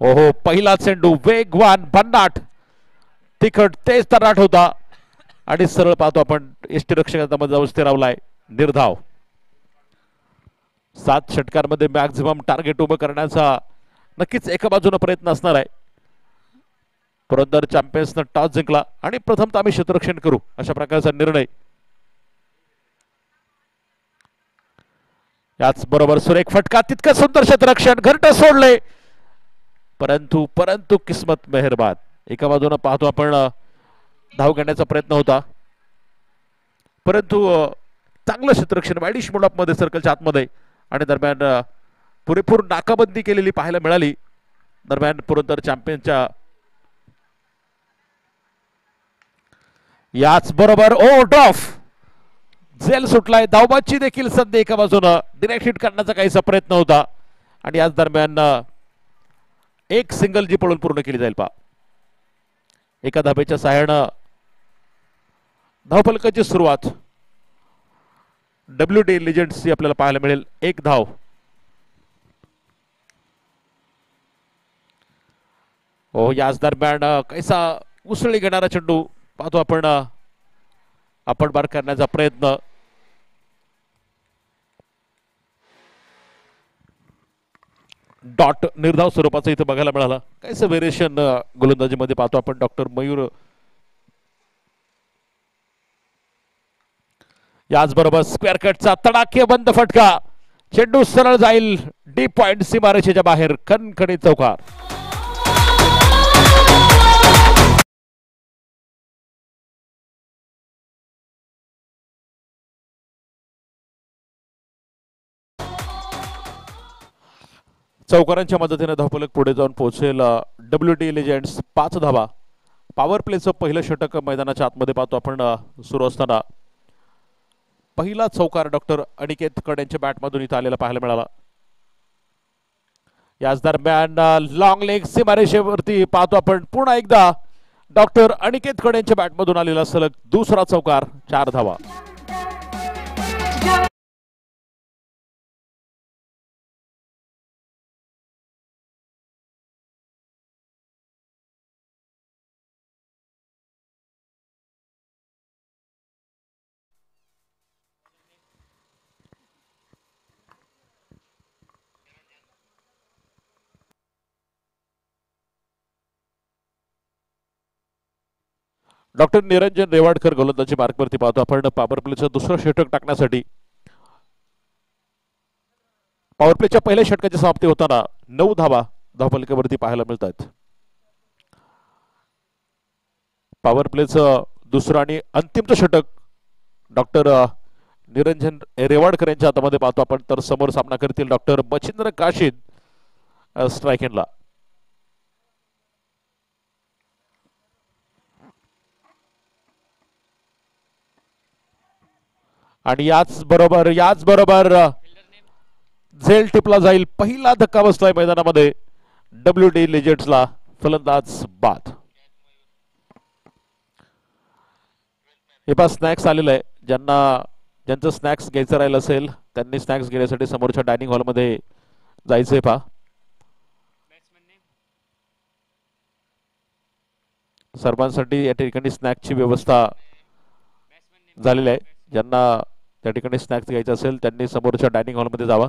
ओहो, पहिला चेंडू वेगवान भन्नाट तिखट तेज तराट होता आणि सरळ पाहतो आपण यष्टीरक्षकामध्ये जाऊन स्थिरावलाय. निर्धाव 7 षटकांमध्ये मॅक्झिमम टार्गेट उभं करण्याचा नक्कीच एका बाजूने प्रयत्न असणार आहे. पुरंदर चॅम्पियन्सनं टॉस जिंकला आणि प्रथमतः आम्ही क्षेत्ररक्षण करू अशा प्रकारचा निर्णय. याच बरोबर सुरेख फटका, तितकं सुंदर क्षेत्ररक्षण, घरटे सोडले, परंतु परंतु किस्मत मेहरबान. एका बाजूने पाहतो आपण धाव घेण्याचा प्रयत्न होता, परंतु चांगलं क्षेत्ररक्षण वाईडिश मुंडाप मध्ये सर्कलच्या आतमध्ये आणि दरम्यान पुरेपूर नाकाबंदी केलेली पाहायला मिळाली. दरम्यान पुरंदर चॅम्पियनच्या याच बरोबर ओ ड्रॉफ झेल सुटलाय. धावबाची देखील संधी एका बाजूनं डिरेक्ट हिट करण्याचा काहीसा प्रयत्न होता आणि याच दरम्यान एक सिंगल जी पळून पूर्ण केली जाईल. पा एका धाबेच्या सहाय्यानं धावफलकाची सुरुवात WD लिजेंड्स आपल्याला पाहायला मिळेल. एक धाव. हो, याच दरम्यान कैसा उसळी घेणारा चेंडू पाहतो आपण बार करण्याचा प्रयत्न. डॉट निर्धाव स्वरूपाचं इथे बघायला मिळालं. काहीसं व्हेरिएशन गोलंदाजीमध्ये पाहतो आपण. डॉक्टर मयूर याचबरोबर स्क्वेअर कटचा तडाखे बंद फटका, चेंडू सरळ जाईल डीप पॉइंट सीमारेषेच्या बाहेर, खणखणीत चौकार. चौकारांच्या मदतीने धावफलक पुढे जाऊन पोहोचेल. WD लेजेंड्स 5 धावा. पॉवर प्लेचं पहिलं षटक मैदानाच्या आतमध्ये पाहतो आपण सुरू असताना पहिला चौकार डॉक्टर अनिकेत कड यांच्या बॅटमधून इथं आलेला पाहायला मिळाला. याच दरम्यान लॉंग लेग सीमारेषेवरती पाहतो आपण पुन्हा एकदा डॉक्टर अनिकेत कड यांच्या बॅटमधून आलेला सलग दुसरा चौकार, 4 धावा. डॉक्टर निरंजन रेवाडकर गोलंदाजी मार्कवरती पाहतो आपण. पॉवर प्लेचं दुसरं षटक टाकण्यासाठी पॉवर प्लेच्या पहिल्या षटकाची समाप्ती होताना 9 धावा धावफलकावरती पाहायला मिळतात. पॉवर प्लेचं दुसरं आणि अंतिमचं षटक डॉक्टर निरंजन रेवाडकर यांच्या हातामध्ये पाहतो आपण. तर समोर सामना करतील डॉक्टर मच्छिंद्र काशीद स्ट्राईक एंडला. आणि याच बरोबर झेल टिपला जाईल. पहिला धक्का बसलाय मैदानामध्ये WD लेजेंड्सला. फलंदाज बाद. हे पा स्नॅक्स आलेलं आहे. ज्यांचं स्नॅक्स घ्यायचं राहिलं असेल त्यांनी स्नॅक्स घेण्यासाठी समोरच्या डायनिंग हॉलमध्ये जायचंय. पा सर्वांसाठी या ठिकाणी स्नॅक्सची व्यवस्था झालेली आहे. ज्यांना त्या ठिकाणी स्नॅक्स घ्यायचे असेल त्यांनी समोरच्या डायनिंग हॉलमध्ये जावा.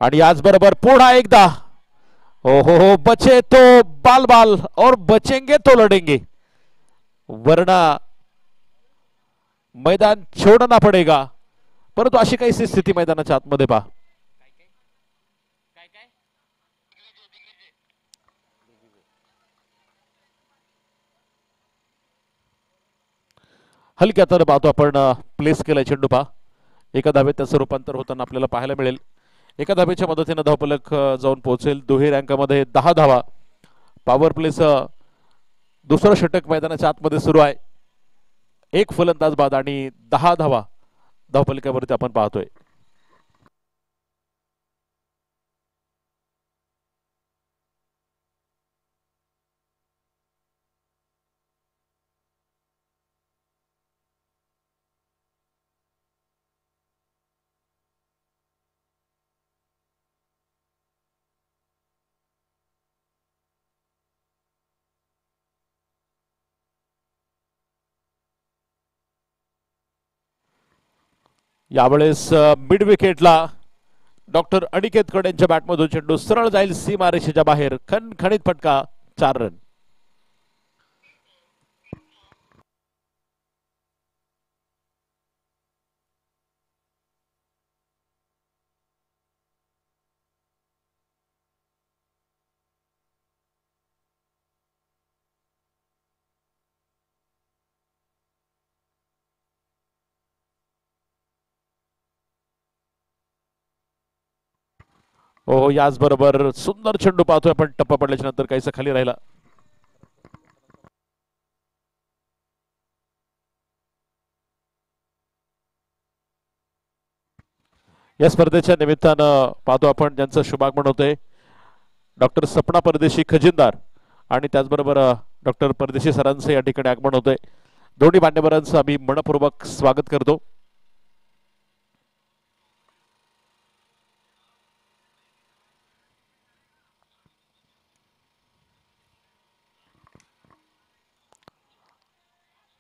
आणि याचबरोबर पुन्हा एकदा हो बचे तो बाल बाल और बचेंगे तो लढेंगे, वरना मैदान छोड़ना पडेगा. परंतु अशी काही स्थिती मैदानाच्या आतमध्ये पहा. हलक्या तर पाहतो आपण प्लेस केलाय चेंडू. पहा एका धावेत त्याचं रूपांतर होताना आपल्याला पाहायला मिळेल. एका धावेच्या मदतीने धावफलक जाऊन पोहोचेल. दुहेरी अंकामध्ये 10 धावा. पॉवर प्लेचं दुसरं षटक मैदानाच्या आतमध्ये सुरू आहे. एक फलंदाज बाद आणि 10 धावा धावफलकावरती आपण पाहतोय. यावेळेस मिड विकेटला डॉक्टर अनिकेत खड यांच्या बॅटमधून चेंडू सरळ जाईल सीमारेषेच्या बाहेर. खणखणीत फटका, 4 रन. हो, याचबरोबर सुंदर चेंडू पाहतोय आपण, टप्पा पडल्याच्या नंतर काहीसा खाली राहिला. या स्पर्धेच्या निमित्तानं पाहतो आपण ज्यांचं शुभागमन होते, डॉक्टर सपना परदेशी खजिनदार आणि त्याचबरोबर डॉक्टर परदेशी सरांचं या ठिकाणी आगमन होतंय. दोन्ही मान्यवरांचं आम्ही मनपूर्वक स्वागत करतो.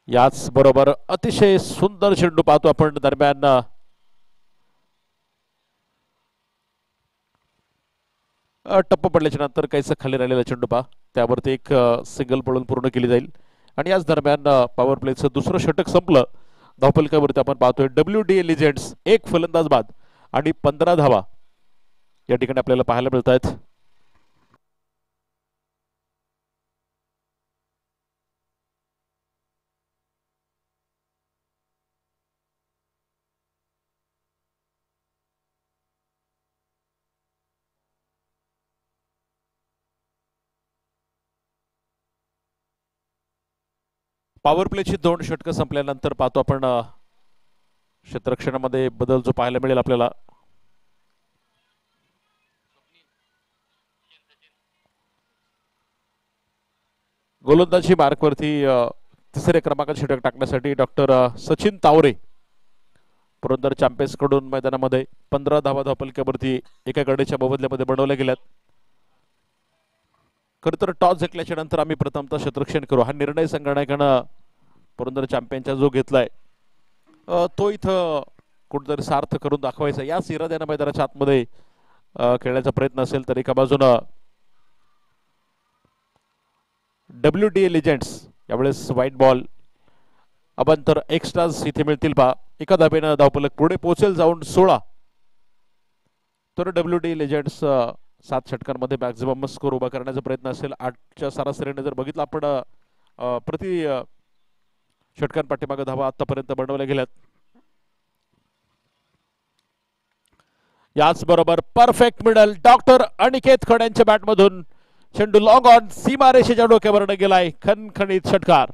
याच बरोबर अतिशय सुंदर चेंडू पाहतो आपण दरम्यान टप्प पडल्याच्या नंतर काहीच खाली राहिलेला चेंडू पहा, त्यावरती एक सिंगल पळून पूर्ण केली जाईल. आणि याच दरम्यान पॉवर प्लेचं दुसरं षटक संपलं. धावफलकावरती आपण पाहतोय WDA लिजेंड्स 1 फलंदाज बाद आणि 15 धावा या ठिकाणी आपल्याला पाहायला मिळत आहेत. पॉवर प्लेची 2 षटकं संपल्यानंतर पाहतो आपण क्षेत्ररक्षणामध्ये बदल जो पाहायला मिळेल आपल्याला. गोलंदाजी मार्कवरती तिसऱ्या क्रमांकाचे षटक टाकण्यासाठी डॉक्टर सचिन तावरे पुरंदर चॅम्पियन्स कडून मैदानामध्ये 15 धावा धावफलकावरती एका गडीच्या मोबदल्यामध्ये बनवल्या गेल्यात. खर तर टॉस जिंकल्याच्या नंतर आम्ही प्रथमतः क्षेत्ररक्षण करू हा निर्णय संघटनानं पुरंदर चॅम्पियनचा जो घेतलाय तो इथं कुठेतरी सार्थ करून दाखवायचा. याच इराद्यानं मैदानाच्या आतमध्ये खेळण्याचा प्रयत्न असेल तर एका बाजूनं WDA लिजेंड्स यावेळेस व्हाईट बॉल अबांतर एक्स्ट्राज इथे मिळतील पहा. एका धाब्यानं धावफलक पुढे पोहोचेल जाऊन 16. तर WDA लिजेंड्स 7 षटकांमध्ये मॅक्झिमम स्कोर उभा करण्याचा प्रयत्न असेल. 8च्या सरासरीने जर बघितलं आपण प्रति षटकांपाठीमागे धावा आतापर्यंत बनवल्या गेल्यात. याच बरोबर परफेक्ट मिडल डॉक्टर अनिकेत खड यांच्या बॅटमधून चेंडू लॉंग ऑन सीमारेषेच्या डोक्यावरनं गेलाय. खणखणीत षटकार.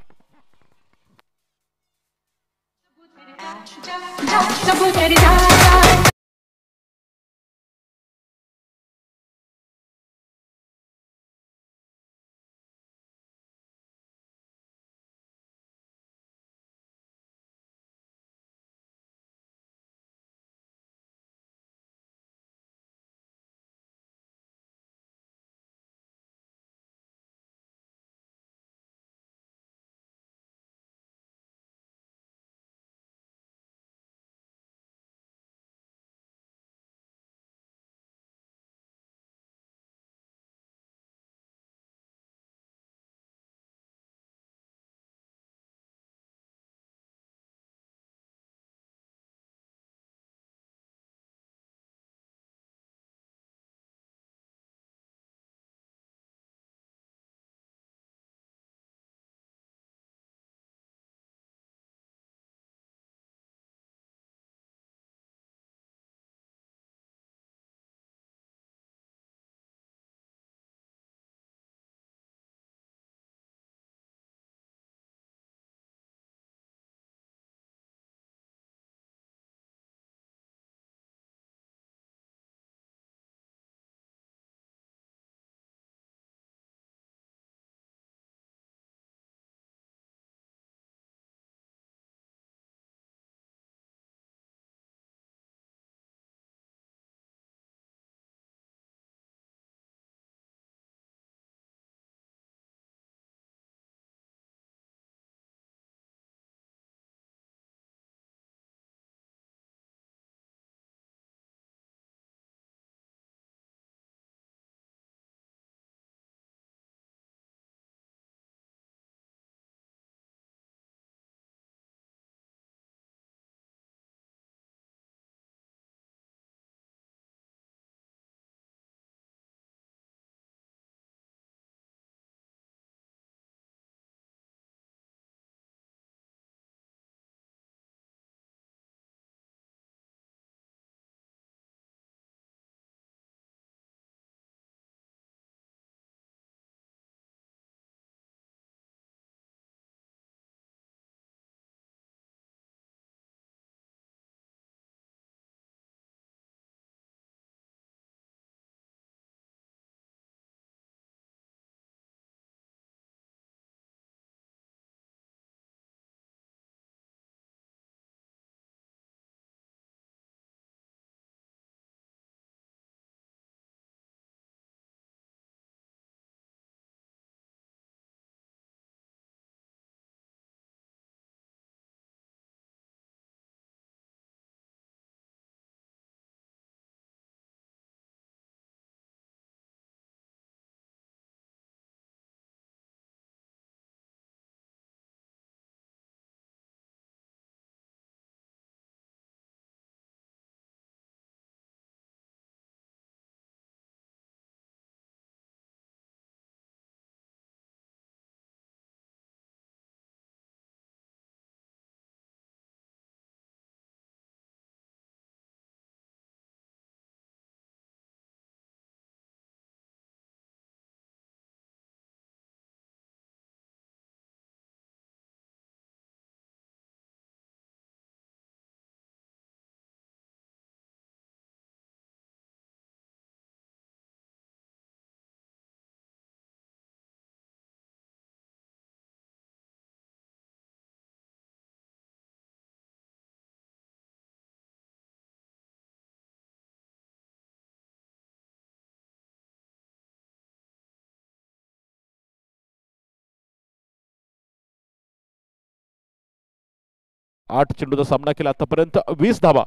8 चेंडूचा सामना केला आतापर्यंत 20 धावा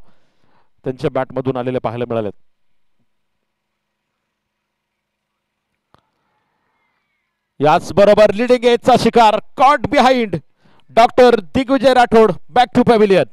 त्यांच्या बॅटमधून आलेल्या पाहायला मिळाल्यात. याच बरोबर लिडिंग एजचा शिकार caught behind doctor Digvijay Rathod back to pavilion.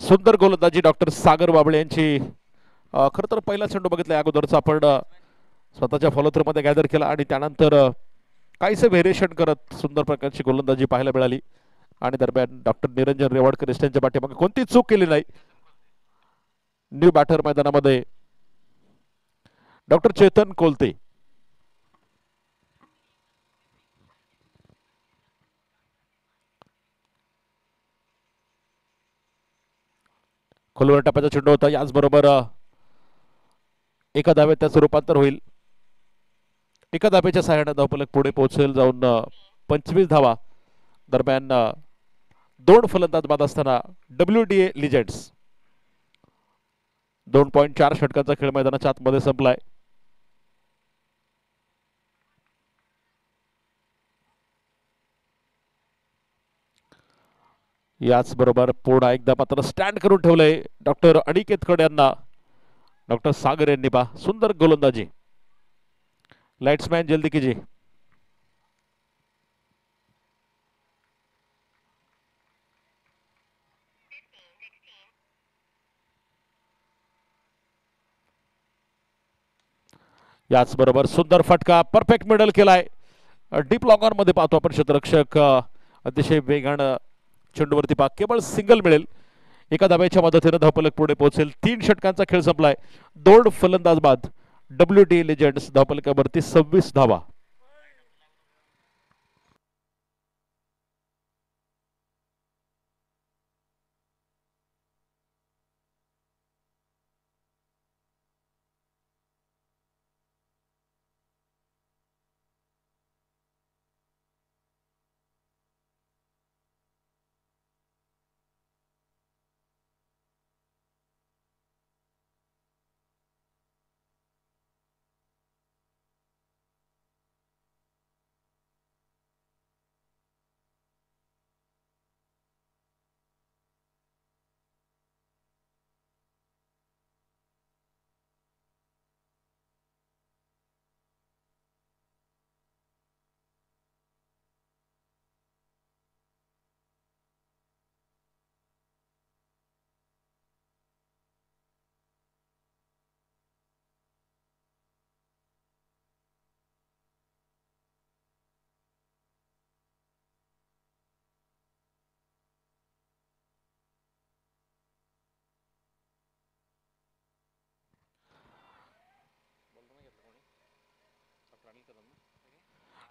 सुंदर गोलंदाजी डॉक्टर सागर बाबळे यांची. खरं तर पहिला चेंडू बघितला अगोदरचा आपण स्वतःच्या फॉलोथ्रू मध्ये गॅदर केला आणि त्यानंतर काहीसे व्हेरिएशन करत सुंदर प्रकारची गोलंदाजी पाहायला मिळाली. आणि दरम्यान डॉक्टर निरंजन रेवाडकर त्यांच्या पाठीमागे कोणतीच चूक केली नाही. न्यू बॅटर मैदानामध्ये डॉक्टर चेतन कोलते. खोलवर टप्प्याचा चेंडू होता. याचबरोबर एका धावेत त्याचं रूपांतर होईल. एका धावेच्या सहाय्याने धावफलक पुढे पोहोचेल जाऊन 25 धावा. दरम्यान 2 फलंदाज बाद असताना WDA लिजेंड्स 2.4 षटकांचा खेळ मैदानाच्या आतमध्ये संपलाय. याच बरोबर पुन्हा एकदा मात्र स्टँड करून ठेवलंय डॉक्टर अनिकेत खड यांना. डॉक्टर सागर यांनी पा सुंदर गोलंदाजी. लाइट्समॅन जल्दी कीजिए. याच बरोबर सुंदर फटका परफेक्ट मिडल केलाय. डीप लॉंगर मध्ये पाहतो आपण क्षेत्ररक्षक अतिशय वेगानं चेंडूवरती पा केवळ सिंगल मिळेल. एका धाब्याच्या मदतीने धावफलक पुढे पोहोचेल. 3 षटकांचा खेळ संपलाय. 2 फलंदाज बाद. WDA लिजेंड्स धावफलकावरती 26 धावा.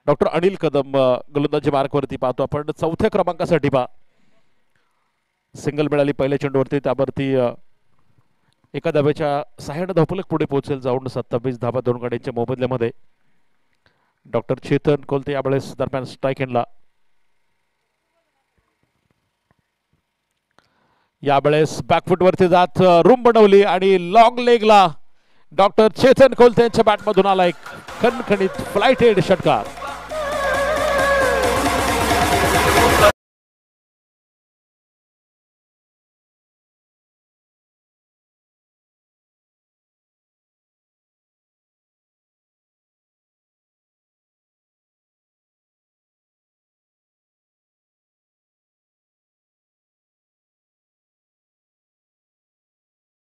डॉक्टर अनिल कदम गोलंदाजी मार्कवरती पाहतो आपण. 4थ्या क्रमांकासाठी पा सिंगल मिळाली पहिल्या चेंडूवरती. त्यावरती एका धाब्याच्या सहाय्याने धावफलक पुढे पोहोचेल जाऊन 27 धाबा 2 गाड्यांच्या मोबदल्यामध्ये. डॉक्टर चेतन कोलते यावेळेस दरम्यान स्ट्राईक एंडला. यावेळेस बॅकफुट वरती जात रूम बनवली आणि लॉंग लेगला डॉक्टर चेतन कोलते यांच्या बॅटमधून आला एक खणखणीत फ्लाइटेड षटकार.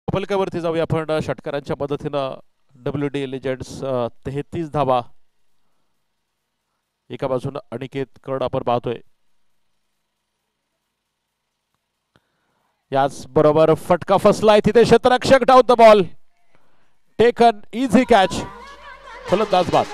फलकावरती जाऊया आपण षटकारांच्या मदतीनं. WDA लिजेंड्स 33 धावा. एका बाजूनं अनिकेत कड आपण पाहतोय. याच बरोबर फटका फसलाय तिथे. क्षेत्ररक्षक down the ball. Taken easy catch. फलंदाज बाद.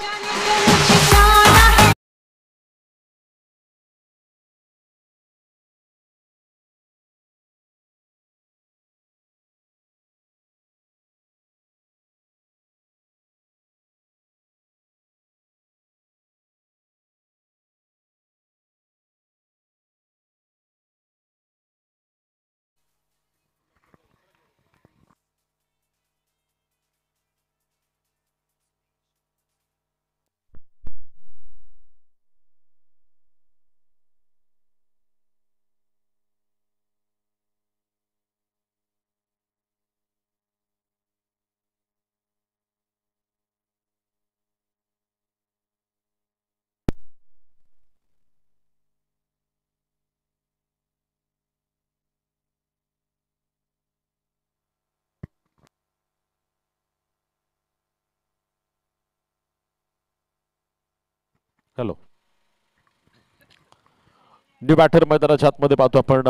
हॅलो न्यू बॅटर मैदानाच्या आतमध्ये पाहतो आपण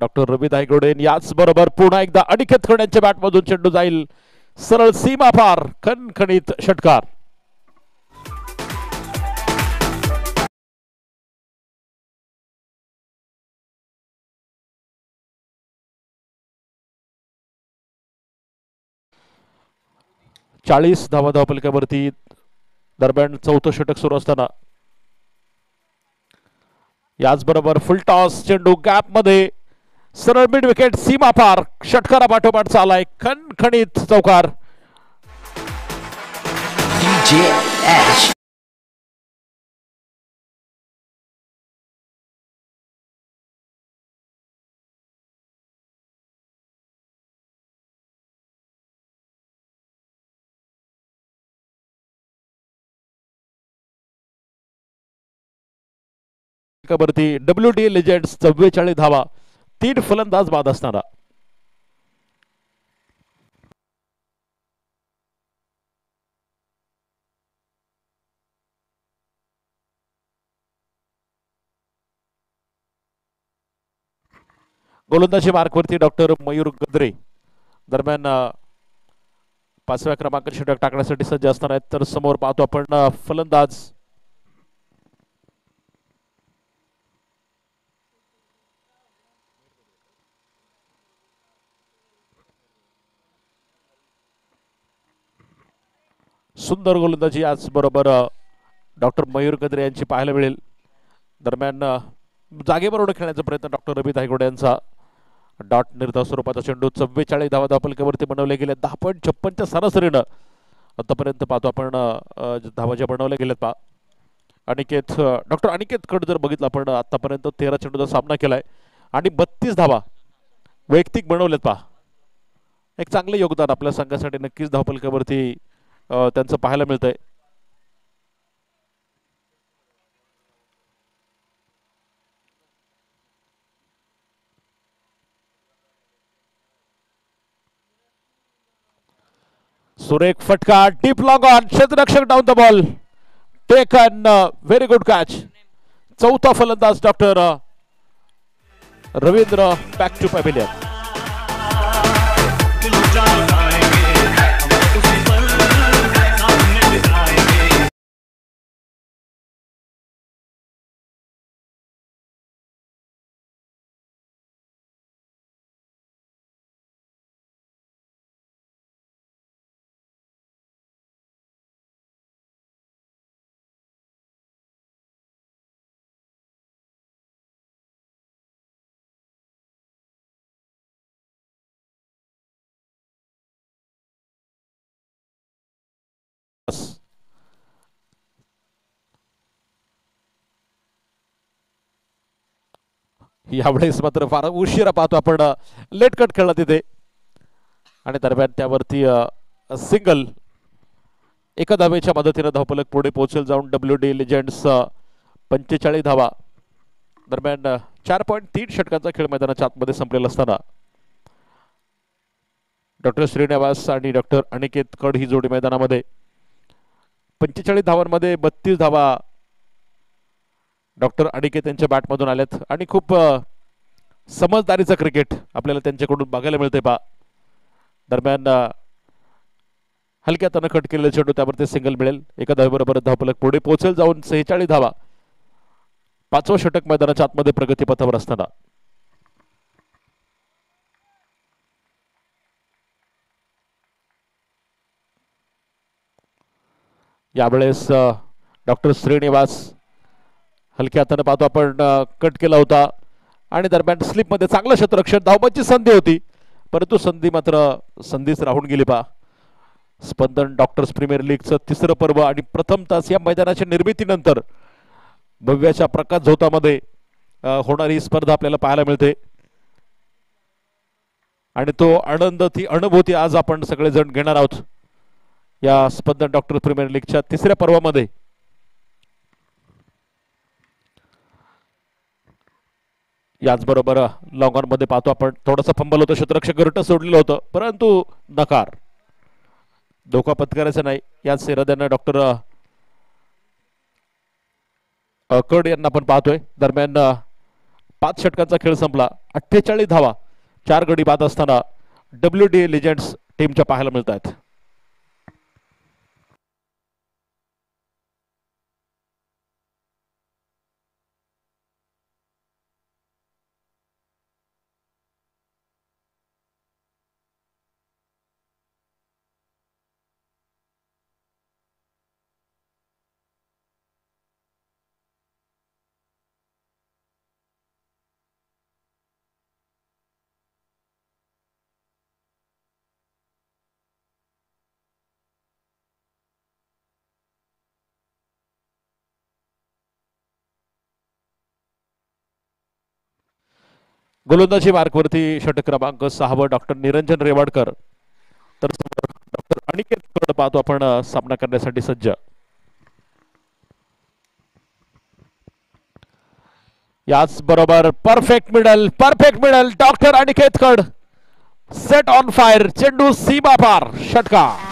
डॉक्टर रवी धायगोडे. याच बरोबर पुन्हा एकदा अनिकेत खड यांच्या बॅटमधून चेंडू जाईल सरळ सीमा पार, खणखणीत षटकार. चाळीस धावा धावपलकावरती दरम्यान चौथं षटक सुरू असताना याचबरोबर फुल टॉस चेंडू गॅप मध्ये सरळ मिड विकेट सीमा पार, षटकारा पाठोपाठ चालाय खणखणीत चौकार. वरती WD लेजेंड्स 44 धावा, 3 फलंदाज बाद असणारा. गोलंदाजी मार्कवरती डॉक्टर मयूर गद्रे. दरम्यान 5व्या क्रमांकाचे षटक टाकण्यासाठी सज्ज असणार आहेत. तर समोर पाहतो आपण फलंदाज सुंदर गोलंदाजी आज बरोबर डॉक्टर मयूर गद्रे यांची पाहायला मिळेल. दरम्यान जागेवर खेळण्याचा प्रयत्न डॉक्टर रवी धायगोडे यांचा. डॉट निर्धाव स्वरूपाचा चेंडू 44 धावा धावपलकावरती बनवले गेले. 10.56च्या सरासरीनं आतापर्यंत पाहतो आपण धावा ज्या बनवल्या गेल्यात पा. अनिकेत डॉक्टर अनिकेत कड जर बघितलं आपण आतापर्यंत 13 चेंडूचा सामना केलाय आणि 32 धावा वैयक्तिक बनवलेत पा. एक चांगलं योगदान आपल्या संघासाठी नक्कीच धावपलकावरती त्यांचं पाहायला मिळतंय. सुरेख फटका डीप लॉंग ऑन, क्षेत्ररक्षक down the ball, taken, very good catch. चौथा फलंदाज doctor Ravindra back to pavilion. यावेळेस मात्र फार उशिरा पाहतो आपण लेट कट खेळला तिथे आणि दरम्यान त्यावरती सिंगल. एका धावेच्या मदतीने धावपलक पुढे पोहोचेल जाऊन WD लेजेंड्स 45 धावा. दरम्यान 4.3 षटकांचा खेळ मैदानाच्या आतमध्ये संपलेला असताना डॉक्टर श्रीनिवास आणि डॉक्टर अनिकेत कड ही जोडी मैदानामध्ये. 45 धावांमध्ये 32 धावा डॉक्टर अनिकेत यांच्या बॅटमधून आल्यात आणि खूप समजदारीचं क्रिकेट आपल्याला त्यांच्याकडून बघायला मिळते पा. दरम्यान हलक्या हाताने कट केलेले चेंडू त्यावरती सिंगल मिळेल. एका धावेबरोबर धावपलक पुढे पोहोचेल जाऊन 46 धावा. 5वं षटक मैदानाच्या आतमध्ये प्रगतीपथावर असताना यावेळेस डॉक्टर श्रीनिवास हलक्या हाताने पाहतो आपण कट केला होता आणि दरम्यान स्लिप मध्ये चांगलं क्षेत्ररक्षण, धावबाची संधी होती परंतु संधी मात्र संधीच राहून गेली पा. स्पंदन डॉक्टर्स प्रीमियर लीगचं 3रं पर्व आणि प्रथम तास या मैदानाच्या निर्मितीनंतर भव्याच्या प्रकाश झोतामध्ये होणारी ही स्पर्धा आपल्याला पाहायला मिळते आणि तो आनंद, ती अनुभूती आज आपण सगळेजण घेणार आहोत या स्पंदन डॉक्टर प्रीमियर लीगच्या 3ऱ्या पर्वामध्ये. याचबरोबर लॉंग ऑन मध्ये पाहतो आपण थोडासा फंबल होतं, क्षेत्ररक्षक घरटं सोडलेलं होतं परंतु नकार, धोका पत्करायचा नाही. याच इराद्यानं डॉक्टर कड यांना आपण पाहतोय. दरम्यान 5 षटकांचा खेळ संपला. 48 धावा 4 गडी बाद असताना WDA लेजेंड्स टीमच्या पाहायला मिळत आहेत. गोलंदाजी मार्कवरती षटक क्रमांक 6 डॉक्टर निरंजन रेवाडकर. तर डॉक्टर अनिकेत कड पाहतो आपण सामना करण्यासाठी सज्ज. याच बरोबर परफेक्ट मिडल डॉक्टर अनिकेत कड सेट ऑन फायर. चेंडू सीमा पार षटकार.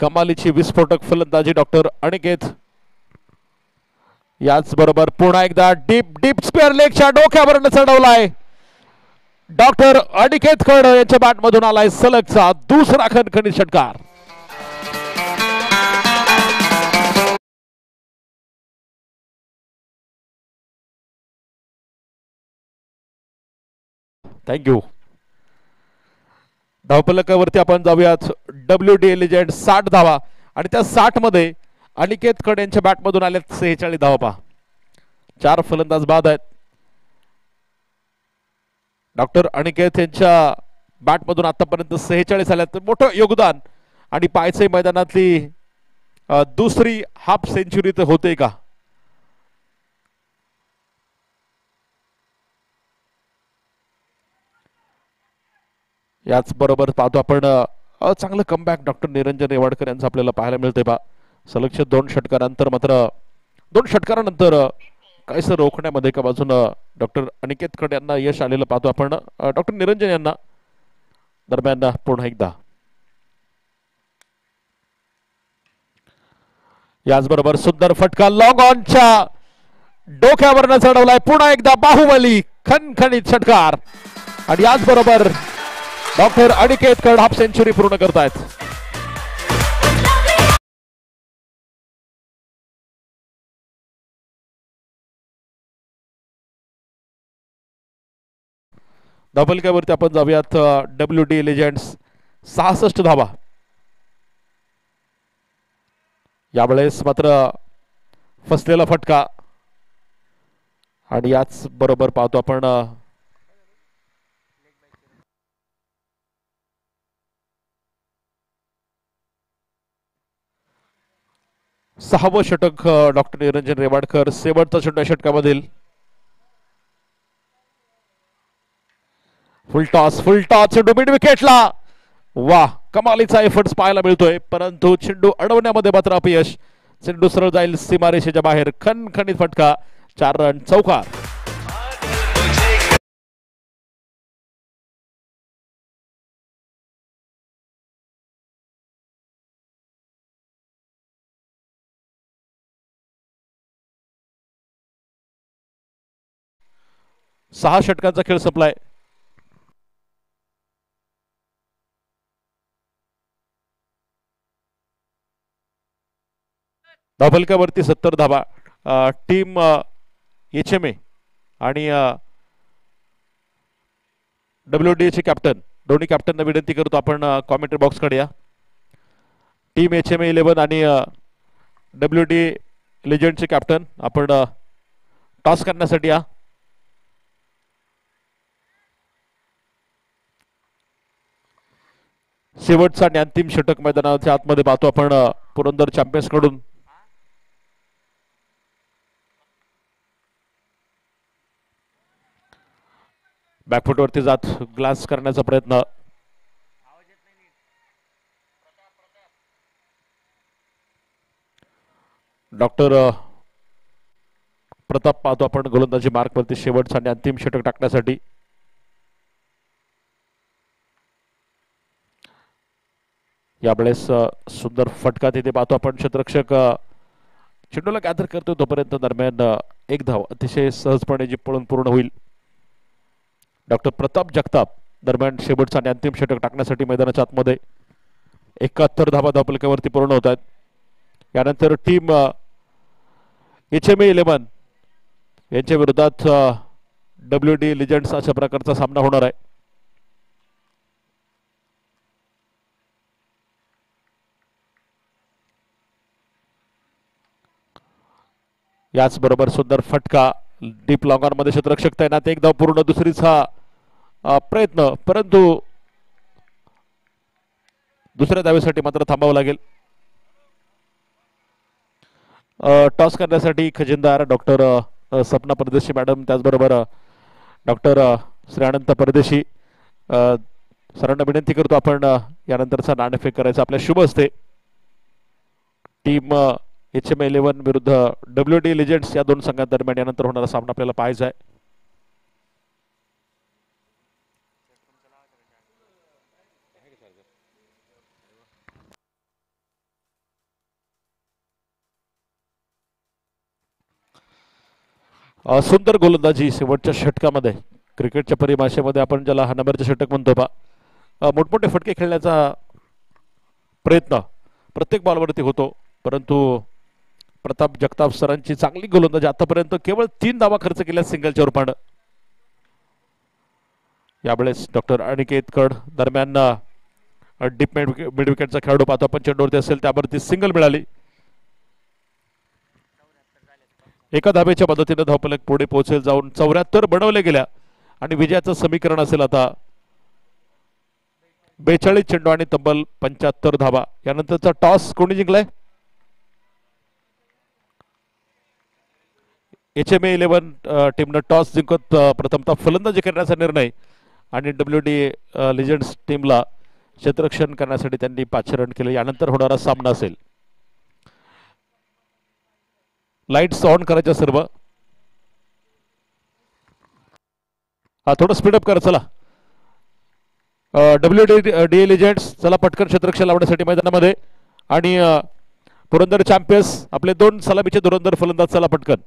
कमालीची विस्फोटक फलंदाजी डॉक्टर अनिकेत. याच बरोबर पुन्हा एकदा डीप स्क्वेअर लेगच्या डोक्यावरून चढवलाय. डॉक्टर अनिकेत कड यांच्या बॅटमधून आलाय सलगचा दुसरा खणखणीत षटकार. थँक्यू. धावफलकावरती आपण जाऊयात. WDA लेजेंड 60 धावा आणि त्या 60 मध्ये अनिकेत कड यांच्या बॅटमधून आल्यात 46 धावा. पहा 4 फलंदाज बाद आहेत. डॉक्टर अनिकेत यांच्या बॅटमधून आतापर्यंत 46 आल्यात. मोठं योगदान आणि पायचे मैदानातली दुसरी हाफ सेंचुरी तर होते का. याच बरोबर पाहतो आपण चांगलं कमबॅक डॉक्टर निरंजन रेवाडकर यांचं आपल्याला पाहायला मिळते. बा सलग 2 षटकारानंतर मात्र 2 षटकारानंतर काहीसं रोखण्यामध्ये एका बाजूनं डॉक्टर अनिकेत कड यांना यश आलेलं पाहतो आपण. डॉक्टर निरंजन यांना दरम्यान पुन्हा एकदा. याचबरोबर सुंदर फटका लॉंग ऑनच्या डोक्यावरनं चढवलाय. पुन्हा एकदा बाहुबली खणखणीत षटकार. आणि याचबरोबर डॉक्टर अनिकेत कड हाफ सेंचुरी पूर्ण करतायत. धावफलकावरती आपण जाऊयात. WDA लेजेंड्स 66 धावा. यावेळेस मात्र फसलेला फटका. आणि याच बरोबर पाहतो आपण 6वं षटक डॉक्टर निरंजन रेवाडकर. शेवटचा षटकामधील फुल टॉस चेंडू मिड विकेटला. वा कमालीचा एफर्ट्स पाहायला मिळतोय. परंतु चेंडू अडवण्यामध्ये मात्र अपयश. चेंडू सरळ जाईल सीमारेषेच्या बाहेर. खणखणीत फटका. 4 रन चौकार. सहा षटकांचा खेळ संपलाय. धावफलकावरती 70 धावा. टीम HMA आणि WDA चे कॅप्टन दोन्ही कॅप्टनना विनंती करतो आपण कॉमेंट्री बॉक्स कडे या. टीम HMA 11 आणि WDA लेजेंडचे कॅप्टन आपण टॉस करण्यासाठी या. शेवटचा आणि अंतिम षटक मैदानाच्या आतमध्ये पाहतो आपण पुरंदर चॅम्पियन्स कडून. बॅकफुटवरती जात ग्लास करण्याचा प्रयत्न. डॉक्टर प्रताप पाहतो आपण गोलंदाजी मार्कवरती शेवटचा आणि अंतिम षटक टाकण्यासाठी. यावेळेस सुंदर फटका तिथे पाहतो आपण. क्षेत्ररक्षक चेंडूला गॅदर करतो तोपर्यंत दरम्यान एक धाव अतिशय सहजपणे जी पळून पूर्ण होईल. डॉक्टर प्रताप जगताप दरम्यान शेवटचा आणि अंतिम षटक टाकण्यासाठी मैदानाच्या आतमध्ये. 71 धावा धावपलकावरती पूर्ण होत आहेत. यानंतर टीम HMA11 यांच्या विरोधात WD लिजंड्स अशा प्रकारचा सामना होणार आहे. याचबरोबर सुंदर फटका डीप लॉंगर मध्ये क्षेत्ररक्षक तैनात. एक धाव पूर्ण. दुसरीचा प्रयत्न, परंतु दुसऱ्या धावेसाठी मात्र थांबावं लागेल. टॉस करण्यासाठी खजिनदार डॉक्टर सपना परदेशी मॅडम, त्याचबरोबर डॉक्टर श्री अनंत परदेशी सरांना विनंती करतो आपण यानंतरचा नाणेफेक करायचा आपल्या शुभ असते. टीम HMA11 विरुद्ध WD लिजेंड्स या दोन संघांदरम्यान यानंतर होणारा सामना आपल्याला पाहायचा आहे. सुंदर गोलंदाजी शेवटच्या षटकामध्ये. क्रिकेटच्या परिभाषेमध्ये आपण ज्याला हा नंबरचे षटक म्हणतो पा, मोठमोठे फटके खेळण्याचा प्रयत्न प्रत्येक बॉलवरती होतो, परंतु प्रताप जगताप सरांची चांगली गोलंदाजी. आतापर्यंत केवळ 3 धावा खर्च केल्या सिंगलच्या रूपानं. यावेळेस डॉक्टर अनिकेत कड दरम्यान डीप मिड विकेटचा खेळाडू पाहतो आपण. चेंडूवरती असेल त्यावरती सिंगल मिळाली. एका धावेच्या मदतीने धावफलक पुढे पोहोचेल जाऊन 74 बनवले गेल्या आणि विजयाचं समीकरण असेल आता 42 चेंडू आणि तब्बल 75 धावा. यानंतरचा टॉस कोणी जिंकलाय? HMA11 टीमनं टॉस जिंकत प्रथमतः फलंदाजी करण्याचा निर्णय आणि WD लिजंड्स टीमला क्षेत्ररक्षण करण्यासाठी त्यांनी पाचारण केले. यानंतर होणारा सामना असेल. लाईट्स ऑन करायच्या सर्व. हा थोडं स्पीडअप करा चला. WD लिजंड्स चला पटकन क्षेत्ररक्षण लावण्यासाठी मैदानामध्ये. आणि पुरंदर चॅम्पियन्स आपले 2 सलामीचे धुरंधर फलंदाज चला पटकन.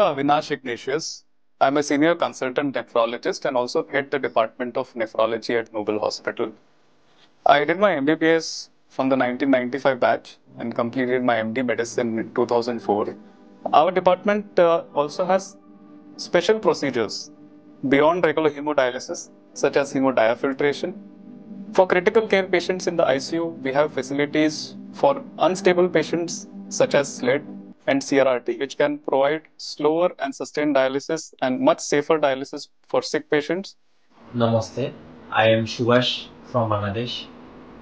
Dr. Avinash Ignatius. I'm a senior consultant nephrologist and also head the department of nephrology at Noble Hospital. I did my MBBS from the 1995 batch and completed my MD medicine in 2004. Our department also has special procedures beyond regular hemodialysis, such as hemodiafiltration. For critical care patients in the ICU, we have facilities for unstable patients such as SLED and CRRT, which can provide slower and sustained dialysis and much safer dialysis for sick patients. Namaste, I am Shubash from Bangladesh,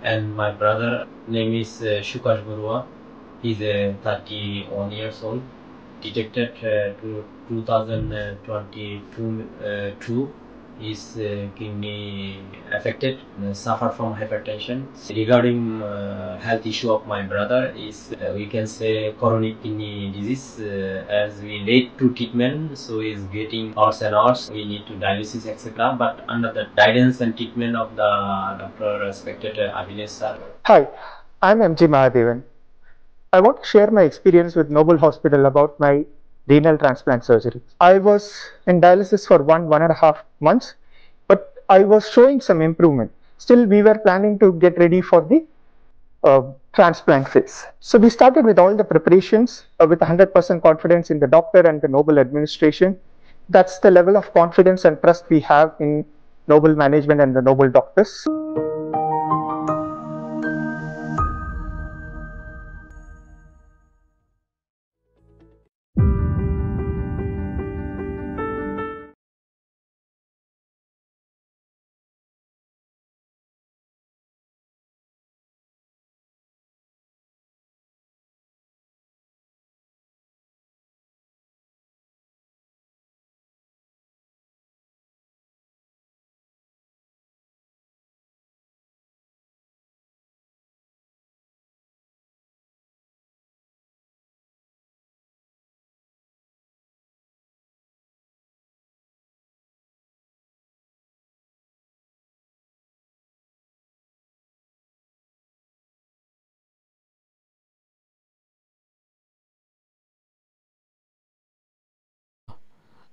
and my brother name is Shukash Barua. He's 31 years old. Detected to 2022 is kidney affected, suffer from hypertension. Regarding health issue of my brother is we can say chronic kidney disease. As we late to treatment, so he's getting hours and hours. We need to dialysis etc. But under the guidance and treatment of the Dr. Respected Avinash sir. Hi, I'm MG Mahadevan. I want to share my experience with Noble Hospital about my renal transplant surgery. I was in dialysis for 1.5 months, but I was showing some improvement. Still, we were planning to get ready for the transplant phase. So we started with all the preparations with 100% confidence in the doctor and the Noble administration. That's the level of confidence and trust we have in Noble management and the Noble doctors.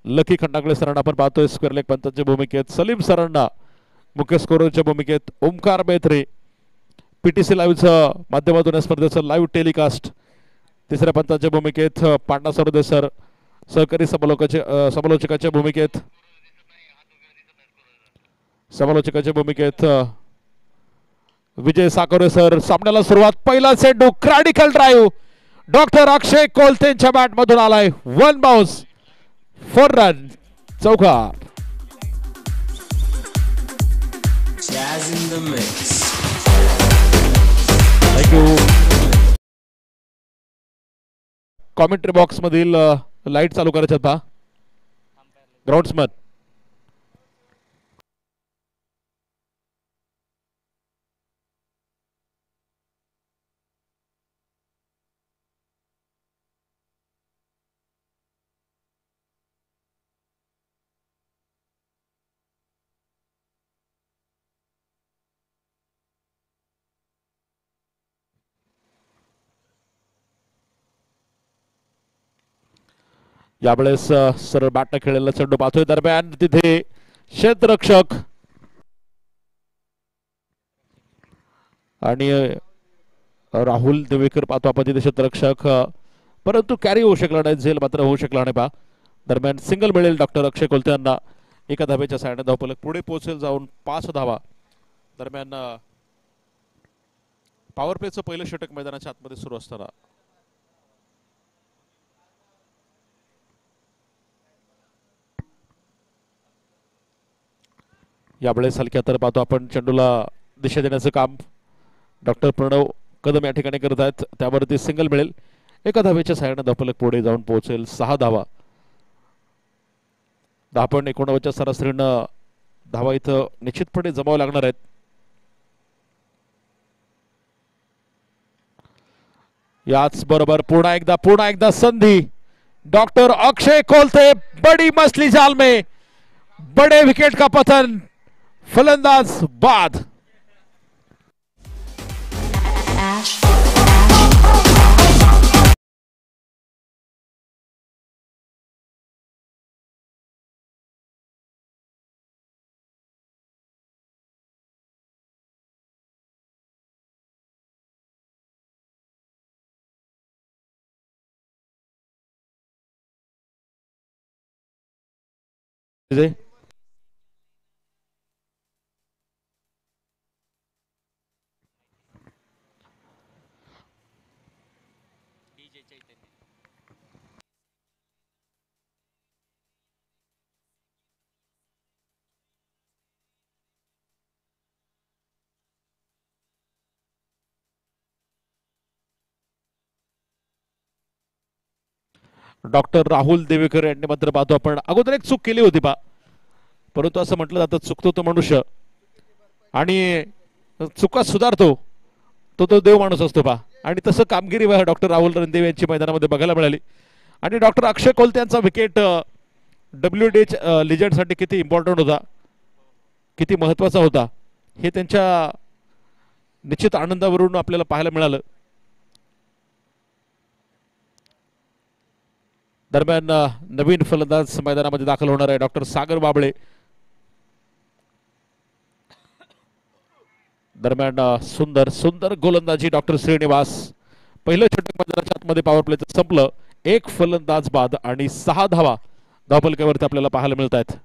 Lucky Khandagale सरांना आपण पाहतोय square leg पंचांच्या भूमिकेत, सलीम सरांना मुख्य स्कोररच्या भूमिकेत, ओमकार मेत्रे. PTC लाईव्हचं माध्यमातून या स्पर्धेचं लाईव्ह टेलिकास्ट. तिसऱ्या पंचांच्या भूमिकेत पांडा सरोदे सर, सहकारी समालोचकाच्या भूमिकेत, विजय साकोरे सर. सामन्याला सुरुवात, पहिला चेंडू क्रायडिकल ड्राईव्ह डॉक्टर अक्षय कोलतेंच्या बॅट मधून आलाय. 1 बाउन्स, 4 रन, चौकार. थँक्यू. कॉमेंट्री बॉक्स मधील लाईट चालू करायच्या आता. ग्राउंड्समन यावेळेस सरळ बॅटने खेळलेला चेंडू पाहतोय. दरम्यान तिथे क्षेत्ररक्षक आणि राहुल देवेकर पाहतो आपण तिथे क्षेत्ररक्षक, परंतु कॅरी होऊ शकला नाही, झेल मात्र होऊ शकला नाही पहा. दरम्यान सिंगल मिळेल डॉक्टर अक्षय कोलते यांना. एका धावेच्या साहाय्याने धावफलक पुढे पोहोचेल जाऊन 5 धावा. दरम्यान पॉवर प्लेचं पहिलं षटक मैदानाच्या आतमध्ये सुरू असताना यावेळेस हलक्या तर पाहतो आपण चेंडूला दिशा देण्याचं काम डॉक्टर प्रणव कदम या ठिकाणी करत आहेत. त्यावरती सिंगल मिळेल. एका धावेच्या साहाय्याने धावफलक पुढे जाऊन पोहोचेल 6 धावा. 10.89च्या सरासरीनं धावा इथं निश्चितपणे जमाव लागणार आहेत. याच बरोबर पुन्हा एकदा संधी. डॉक्टर अक्षय कोलते बड़ी मछली जाल में, बड़े विकेट का पतन, फलंदाज बाद. डॉक्टर राहुल देवेकर यांनी मात्र पाहतो आपण अगोदर एक चूक केली होती परंतु असं म्हटलं जातं चुकतो तो मनुष्य आणि चुका सुधारतो तो देव माणूस असतो आणि तसं कामगिरी डॉक्टर राहुल रणदेव यांची मैदानामध्ये बघायला मिळाली आणि डॉक्टर अक्षय कोलते यांचा विकेट WDH लिजंडसाठी किती इम्पॉर्टंट होता, किती महत्वाचा होता हे त्यांच्या निश्चित आनंदावरून आपल्याला पाहायला मिळालं. दरम्यान नवीन फलंदाज मैदानामध्ये दाखल होणार आहे डॉक्टर सागर बाबळे. दरम्यान सुंदर सुंदर गोलंदाजी डॉक्टर श्रीनिवास. पहिलं षटक मैदानाच्या आतमध्ये पॉवर प्लेचं संपलं. एक फलंदाज बाद आणि 6 धावा धावफलकावरती आपल्याला पाहायला मिळत आहेत.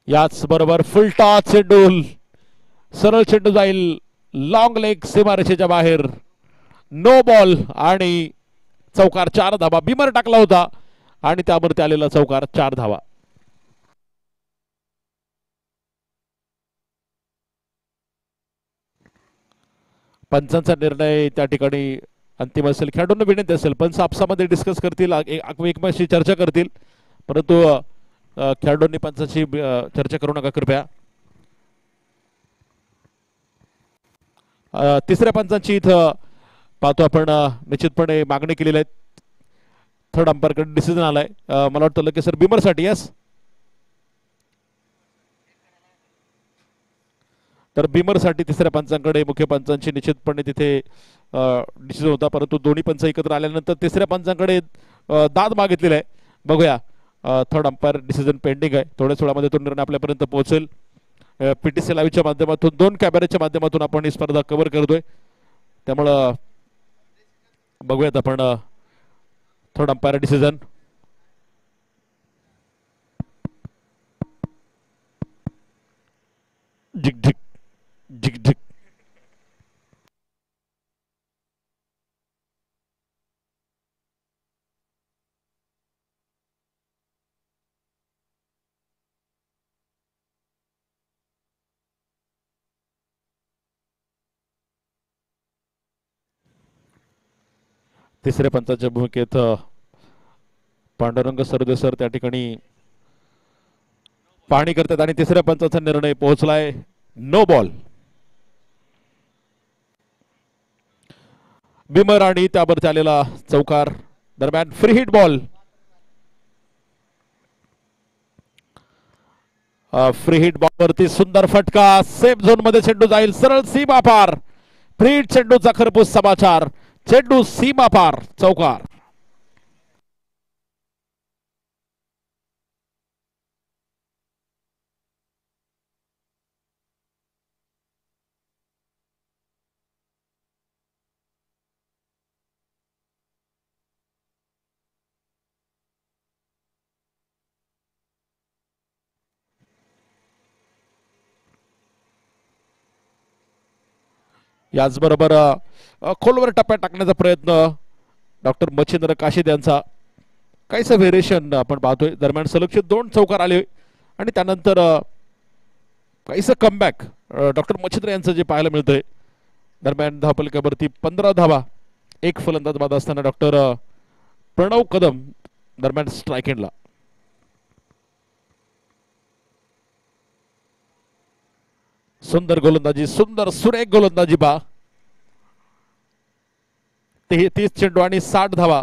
याच बरोबर फुलटॉस चेंडू, सरळ चेंडू जाईल लॉंग लेग सीमारेषेच्या बाहेर. नो बॉल आणि चौकार 4 धावा. बिमर टाकला होता आणि त्यावरती आलेला चौकार 4 धावा. पंचांचा निर्णय त्या ठिकाणी अंतिम असेल. खेळाडूंना विनंती असेल पंच आपसामध्ये डिस्कस करतील, एकमेकांशी चर्चा करतील, परंतु खेळाडूंनी पंचांशी चर्चा करू नका कृपया. तिसऱ्या पंचांची इथं पाहतो आपण निश्चितपणे मागणी केलेली आहे. थर्ड अंपायरकडे डिसिजन आलाय. मला वाटतं लगेच सर बिमरसाठी. यस, तर बिमरसाठी तिसऱ्या पंचांकडे मुख्य पंचांची निश्चितपणे तिथे डिसिजन होता, परंतु दोन्ही पंच एकत्र आल्यानंतर तिसऱ्या पंचांकडे दाद मागितलेला आहे. बघूया, थर्ड अंपायर डिसिजन पेंडिंग आहे. थोड्याच वेळामध्ये तो निर्णय आपल्यापर्यंत पोहोचेल. PTC लाईव्हच्या माध्यमातून 2 कॅमेऱ्याच्या माध्यमातून आपण ही स्पर्धा कव्हर करतोय, त्यामुळं बघूयात आपण थर्ड अंपायर डिसिजन. झिक झिक झिक झिक. तिसऱ्या पंचाच्या भूमिकेत पांडुरंग सरदेसर त्या ठिकाणी पाहणी करतात आणि तिसऱ्या पंचाचा निर्णय पोहोचलाय नो बॉल. बिमर आणि त्यावरती आलेला चौकार. दरम्यान free hit ball. Free hit ball वरती सुंदर फटका. सेफ झोन मध्ये चेंडू जाईल सरळ सीमा पार. फ्री हिट चेंडूचा खरपूस समाचार. चेंडू सीमा पार, चौकार. याचबरोबर खोलवर टप्प्यात टाकण्याचा प्रयत्न डॉक्टर मच्छिंद्र काशीद यांचा. काहीसं व्हेरिएशन आपण पाहतोय. दरम्यान सलगचे 2 चौकार आले आणि त्यानंतर काहीसं कमबॅक डॉक्टर मच्छिंद्र यांचं जे पाहायला मिळतंय. दरम्यान धावफलकावरती 15 धावा, 1 फलंदाज बाद असताना डॉक्टर प्रणव कदम दरम्यान स्ट्राईक एंडला. सुंदर गोलंदाजी, सुंदर सुरेख गोलंदाजी बा. 33 चेंडू आणि 60 धावा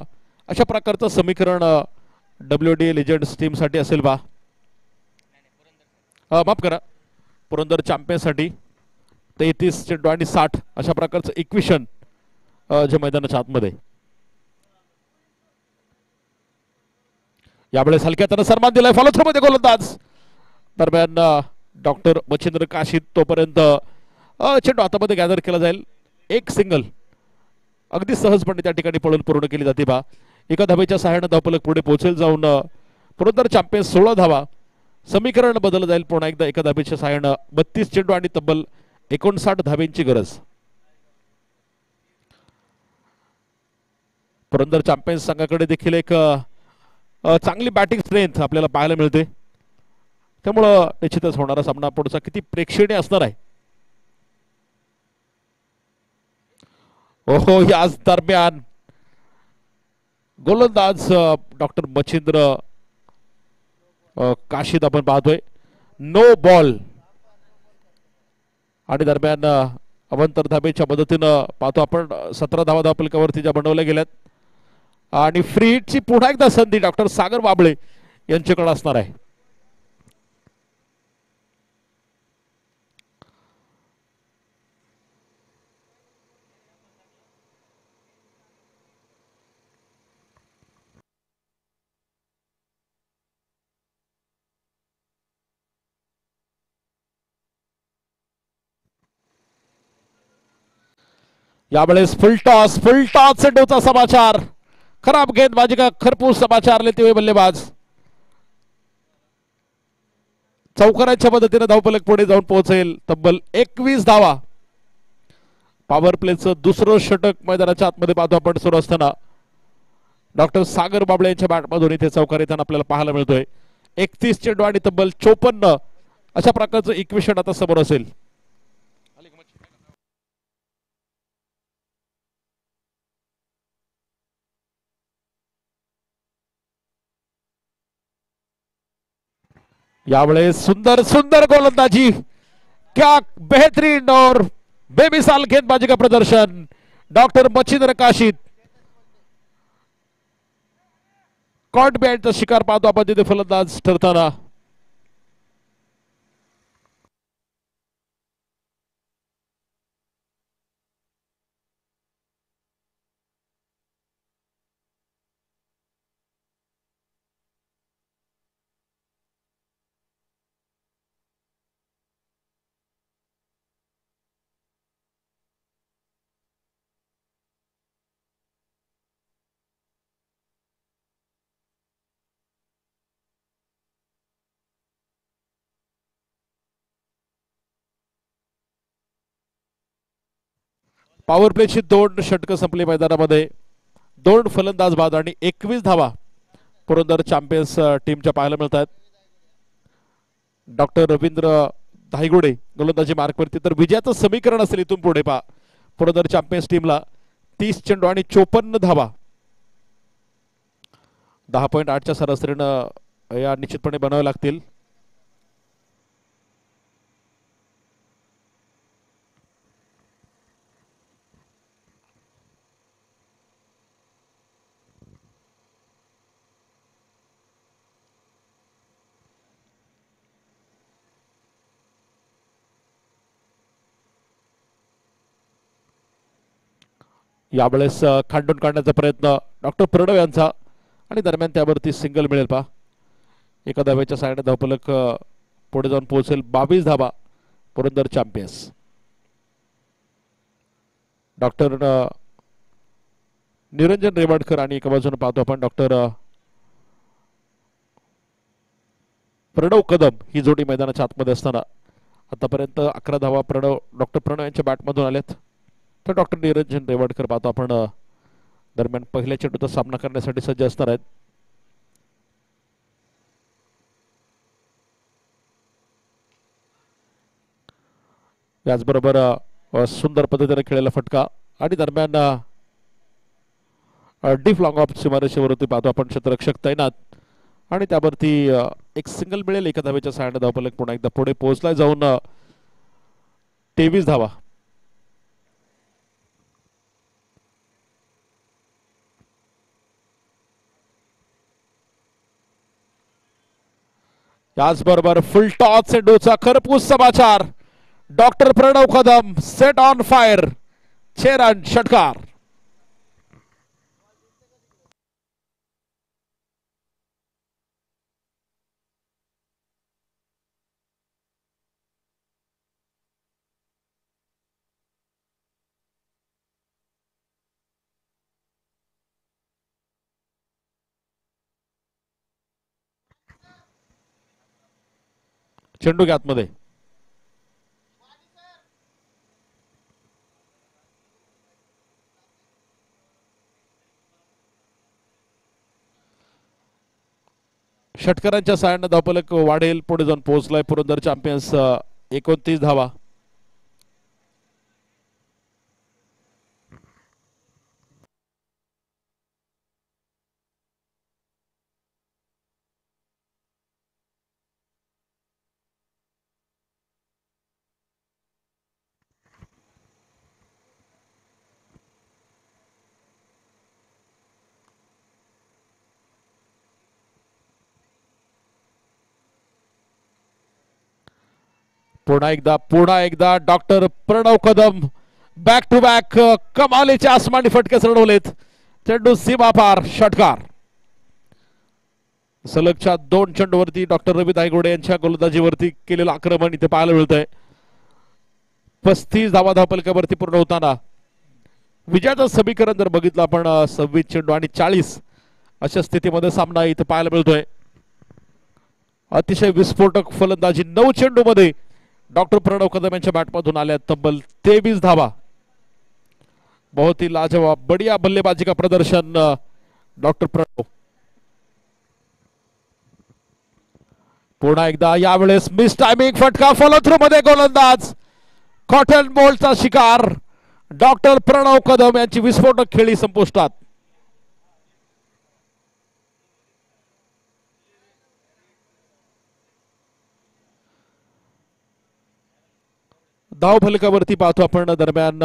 अशा प्रकारचं समीकरण WD लेजेंड्स टीम साठी असेल बा. माफ करा, पुरंदर चॅम्पियन साठी 33 चेंडू आणि 60 अशा प्रकारचं इक्वेशन जे मैदानाच्या आतमध्ये. यावेळेस हलक्या त्यानं सन्मान दिलाय फॉलो थ्रू मध्ये गोलंदाज. दरम्यान डॉक्टर मच्छिंद्र काशीद तोपर्यंत चेंडू हातामध्ये गॅदर केला जाईल. एक सिंगल अगदी सहजपणे त्या ठिकाणी पळून पूर्ण केली जाते बा. एका धावेच्या सहाय्याने धावफलक पुढे पोहोचेल जाऊन पुरंदर चॅम्पियन 16 धावा. समीकरण बदललं जाईल पुन्हा एकदा एका धावेच्या सहाय्याने. 32 चेंडू आणि तब्बल 59 धावेंची गरज. पुरंदर चॅम्पियन्स संघाकडे देखील एक चांगली बॅटिंग स्ट्रेंथ आपल्याला पाहायला मिळते. त्यामुळं निश्चितच होणारा सामना पुढचा किती प्रेक्षणीय असणार आहे. ओहो, याच दरम्यान गोलंदाज डॉक्टर मच्छिंद्र काशीद आपण पाहतोय. नो बॉल आणि दरम्यान अवंतर धाबेच्या मदतीनं पाहतो आपण 17 धावा धावफलकावरती ज्या बनवल्या गेल्यात आणि फ्री हिटची पुन्हा एकदा संधी डॉक्टर सागर बाबळे यांच्याकडे असणार आहे. यावेळेस फुल टॉस चेंडूचा समाचार. खराब गेंदबाजी का खरपूस समाचार लेते हुए बल्लेबाज. चौकारांच्या मदतीने धावफलक पुढे जाऊन पोहोचेल. तब्बल 21 धावा. पॉवर प्लेचं दुसरं षटक मैदानाच्या आतमध्ये पाहतो आपण सुरू असताना डॉक्टर सागर बाबळे यांच्या बॅटमधून इथे चौकार येताना आपल्याला पाहायला मिळतोय. 31 चेंडू आणि तब्बल 54 अशा प्रकारचं इक्वेशन आता समोर असेल. यावेळेस सुंदर सुंदर गोलंदाजी. क्या बेहतरीन और बेमिसाल गेंदबाजी का प्रदर्शन डॉक्टर मच्छिंद्र काशीद. कॉट बॅटचा शिकार पाहतो आपण तिथे फलंदाज ठरताना. पॉवर प्लेची 2 षटकं संपली मैदानामध्ये. 2 फलंदाज बाद आणि 21 धावा पुरंदर चॅम्पियन्स टीमच्या पाहायला मिळत आहेत. डॉक्टर रवींद्र धायगुडे गोलंदाजी मार्कवरती. तर विजयाचं समीकरण असेल इथून पुढे पहा पुरंदर चॅम्पियन्स टीमला 30 चेंडू आणि 54 धावा. 10.8च्या सरासरीनं या निश्चितपणे बनावे लागतील. यावेळेस खांडून काढण्याचा प्रयत्न डॉक्टर प्रणव यांचा आणि दरम्यान त्यावरती सिंगल मिळेल पा. एका धावेच्या साहाय्याने धावफलक पुढे जाऊन पोहोचेल. 22 धावा पुरंदर चॅम्पियन्स. डॉक्टर निरंजन रेवाडकर आणि एका बाजूने पाहतो आपण डॉक्टर प्रणव कदम ही जोडी मैदानाच्या आतमध्ये असताना आतापर्यंत 11 धावा डॉक्टर प्रणव यांच्या बॅटमधून आल्यात. तर डॉक्टर निरंजन रेवाडकर पाहतो आपण दरम्यान पहिल्या चेंडूचा सामना करण्यासाठी सज्ज असणार आहेत. याचबरोबर सुंदर पद्धतीने खेळलेला फटका आणि दरम्यान डीप लॉंग ऑफ सीमारेषेवरती पाहतो आपण क्षेत्ररक्षक तैनात आणि त्यावरती एक सिंगल मिळेल. एका धावेच्या सहाय्याने धावफलक पुन्हा एकदा पुढे पोहोचलाय जाऊन 23 धावा. याचबरोबर फुल टॉस चेंडूचा खरपूस समाचार. Doctor Pranav Kadam set on fire. 6 run षटकार. चेंडू आतमध्ये. षटकारांच्या सहाय्याने धावफलक वाढेल. पुढे जाऊन पोहोचलाय पुरंदर चॅम्पियन्स. 29 धावा. पुन्हा एकदा doctor Pranav Kadam back to back कमालीचे आसमानी फटके चढवलेत. चेंडू सीमा पार षटकार. सलगच्या 2 चेंडूवरती डॉक्टर रवी धायगुडे यांच्या गोलंदाजीवरती केलेलं आक्रमण इथे पाहायला मिळतंय. 35 धावा धावफलकावरती पूर्ण होताना विजयाचं समीकरण जर बघितलं आपण 26 चेंडू आणि 40 अशा स्थितीमध्ये सामना इथे पाहायला मिळतोय. अतिशय विस्फोटक फलंदाजी. 9 चेंडू मध्ये डॉक्टर प्रणव कदम यांच्या बॅटमधून आल्या तब्बल 23 धावा. बहुत ही लाजवाब बढिया बल्लेबाजी का प्रदर्शन डॉक्टर प्रणव. पुन्हा एकदा यावेळेस मिस टायमिंग फटका. फॉलो थ्रू मध्ये गोलंदाज कॉटन बॉलचा शिकार. डॉक्टर प्रणव कदम यांची विस्फोटक खेळी संपुष्टात. धाव फलकावरती पाहतो आपण दरम्यान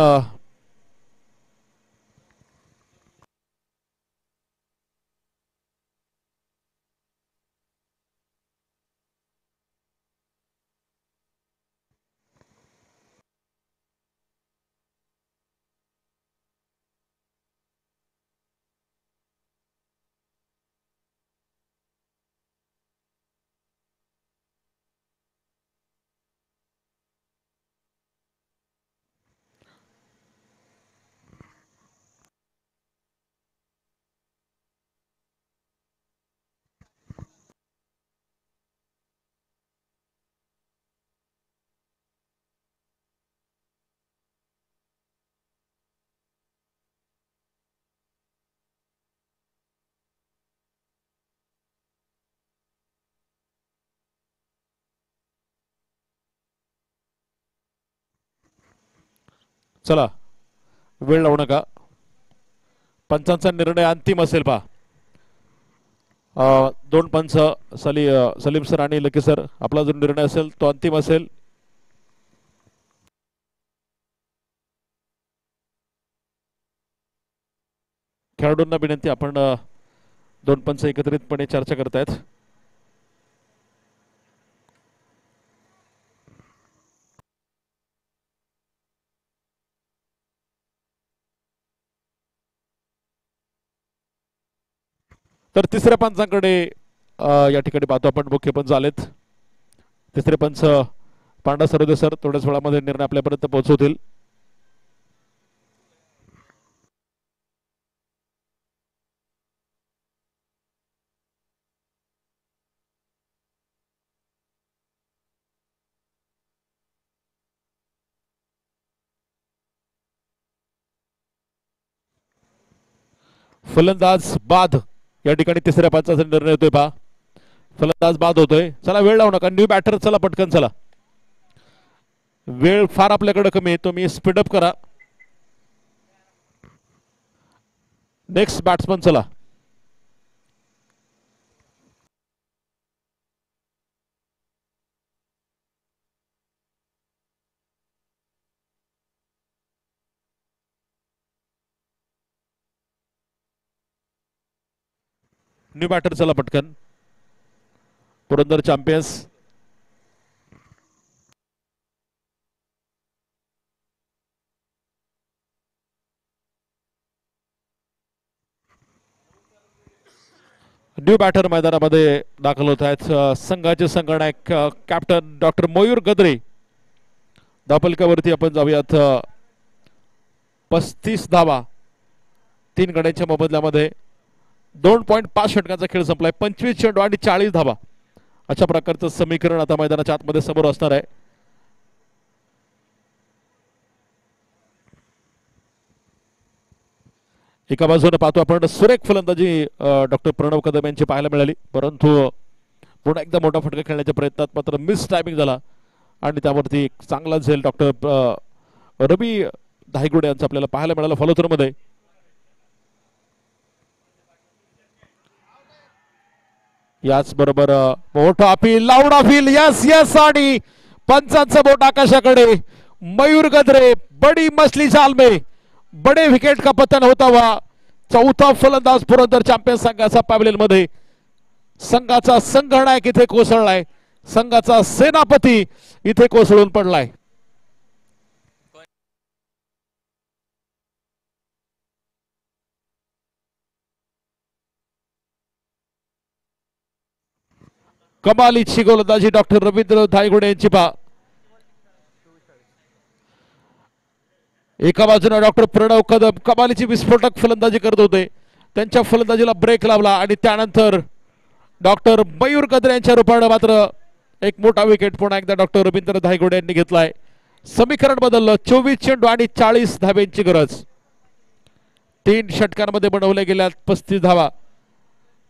चला वेळ लावू नका. पंचांचा निर्णय अंतिम असेल पहा. 2 पंच सलीम सर आणि लकी सर. आपला जो निर्णय असेल तो अंतिम असेल. खेळाडूंना विनंती आपण 2 पंच एकत्रितपणे चर्चा करतायत. तर तिसऱ्या पंचांकडे या ठिकाणी पाहतो आपण. मुख्य पंच आलेत. तिसरे पंच पांडा सरोदे सर थोड्याच वेळामध्ये निर्णय आपल्यापर्यंत पोहोचवतील. फलंदाज बाद. या ठिकाणी तिसऱ्या पंचाचा निर्णय होतोय पहा. फलंदाज बाद होतोय. चला वेळ लावू नका. New batter. चला पटकन चला. वेळ फार आपल्याकडे कमी आहे. तुम्ही स्पीडअप करा. नेक्स्ट बॅट्समन चला. न्यू बॅटर चला पटकन. पुरंदर चॅम्पियन्स. न्यू बॅटर मैदानामध्ये दाखल होत आहेत संघाचे संघनायक कॅप्टन डॉक्टर मयूर गद्रे. धापलकावरती आपण जाऊयात. 35 धावा 3 गड्यांच्या मोबदल्यामध्ये 2.5 षटकांचा खेळ संपलाय. 25 चेंडू आणि 40 धावा अशा प्रकारचं समीकरण आता मैदानाच्या आतमध्ये समोर असणार आहे. एका बाजूने पाहतो आपण सुरेख फलंदाजी डॉक्टर प्रणव कदम यांची पाहायला मिळाली, परंतु पुन्हा एकदा मोठा फटका खेळण्याच्या प्रयत्नात मात्र मिस टायमिंग झाला आणि त्यावरती एक चांगला झेल डॉक्टर रवी धायगुडे यांचा आपल्याला पाहायला मिळाला फॉलोथ्रोमध्ये. याचबरोबर मोठा appeal, loud appeal, yes yes, आणि पंचांचं बोट आकाशाकडे. मयूर गद्रे बडी मछली जाल में बडे विकेट का पतन होता हुआ. चौथा फलंदाज पुरंदर चॅम्पियन्स संघाचा पॅव्हलियन मध्ये. संघाचा संघनायक इथे कोसळलाय, संघाचा सेनापती इथे कोसळून पडलाय. कमालीची गोलंदाजी डॉक्टर रवींद्र धायगुडे यांची पहा. एका बाजूने डॉक्टर प्रणव कदम कमालीची विस्फोटक फलंदाजी करत होते, त्यांच्या फलंदाजीला ब्रेक लावला आणि त्यानंतर डॉक्टर मयूर गद्रे यांच्या रूपाने मात्र एक मोठा विकेट पुन्हा एकदा डॉक्टर रवींद्र धायगुडे यांनी घेतलाय. समीकरण बदललं. 24 चेंडू आणि 40 धाब्यांची गरज. 3 षटकांमध्ये बनवल्या गेल्या 35 धावा,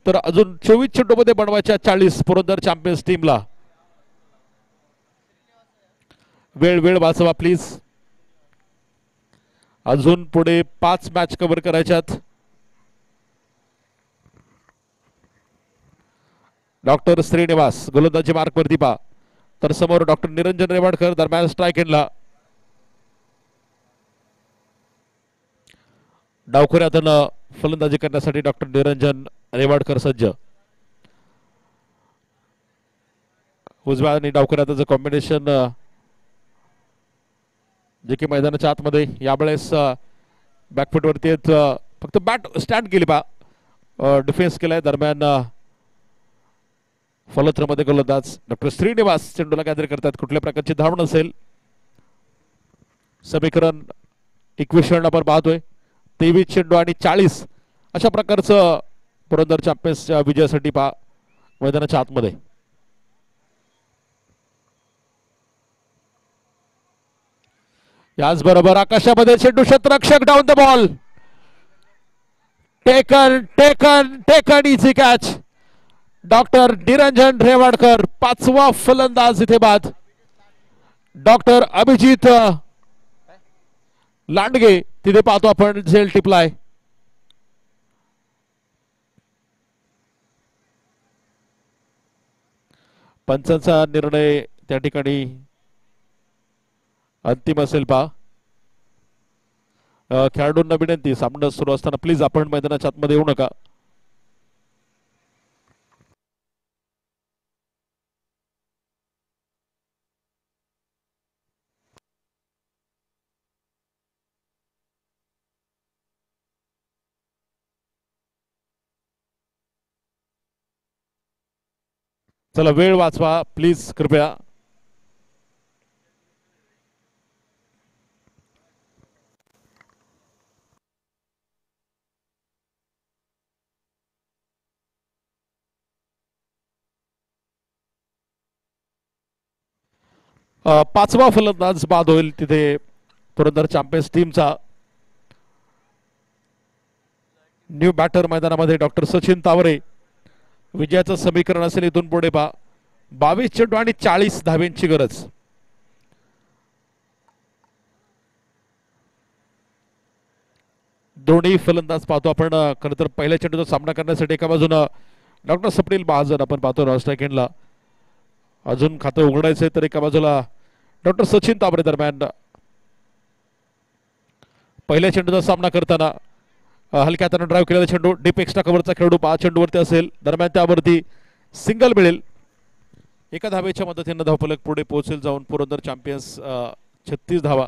तर अजून 24 चेंडू मध्ये बनवायच्या 40 पुरंदर चॅम्पियन्स टीमला. वेळ वेळ वाचवा प्लीज. अजून पुढे 5 मॅच कव्हर करायच्यात. डॉक्टर श्रीनिवास गोलंदाजी मार्क वरती पहा, तर समोर डॉक्टर निरंजन रेवाडकर दरम्यान स्ट्राईक एंडला. डावखुऱ्यातून फलंदाजी करण्यासाठी डॉक्टर निरंजन रेवाडकर सज्ज. उजव्या आणि डावखुऱ्याचं कॉम्बिनेशन जे की मैदानाच्या आतमध्ये यावेळेस बॅकफुट वरती फक्त बॅट स्टँड केली पा, डिफेन्स केलाय. दरम्यान फॉलोथ्रोमध्ये गोलंदाज डॉक्टर श्रीनिवास चेंडूला गॅदर करतात. कुठल्या प्रकारची धाव नसेल. समीकरण 21 आपण पाहतोय. 23 चेंडू आणि 40 अशा प्रकारचं पुरंदर चॅम्पियन्सच्या विजयासाठी पहा मैदानाच्या आतमध्ये. याचबरोबर आकाशामध्ये चेंडू, क्षेत्ररक्षक down the ball, taken taken taken easy catch. Doctor Niranjan Revadkar 5वा फलंदाज इथे बाद. डॉक्टर अभिजित लांडगे तिथे पाहतो आपण झेल टिपलाय. पंचांचा निर्णय त्या ठिकाणी अंतिम असेल पहा. खेळाडूंना विनंती, सामना सुरू असताना प्लीज आपण मैदानाच्या आतमध्ये येऊ नका. चला वेळ वाचवा प्लीज कृपया. पाचवा फलंदाज बाद होईल तिथे पुरंदर चॅम्पियन्स टीमचा. न्यू बॅटर मैदानामध्ये डॉक्टर सचिन तावरे. विजयाचं समीकरण असेल इथून पुढे पहा. 22 चेंडू आणि 40 धाब्यांची गरज. दोन्ही फलंदाज पाहतो आपण खरं तर पहिल्या चेंडूचा सामना करण्यासाठी एका बाजूनं डॉक्टर स्वप्नील महाजन आपण पाहतो स्ट्राईक एंडला, अजून खातं उघडायचंय, तर एका बाजूला डॉक्टर सचिन तांबरे. दरम्यान पहिल्या चेंडूचा सामना करताना हलक्या हाताने ड्राईव्ह केलेला चेंडू, डीप एक्स्ट्रा कव्हरचा खेळाडू 5 चेंडूवरती असेल. दरम्यान त्यावरती सिंगल मिळेल. एका धावेच्या मदतीने धावफलक पुढे पोहोचेल जाऊन पुरंदर चॅम्पियन्स 36 धावा.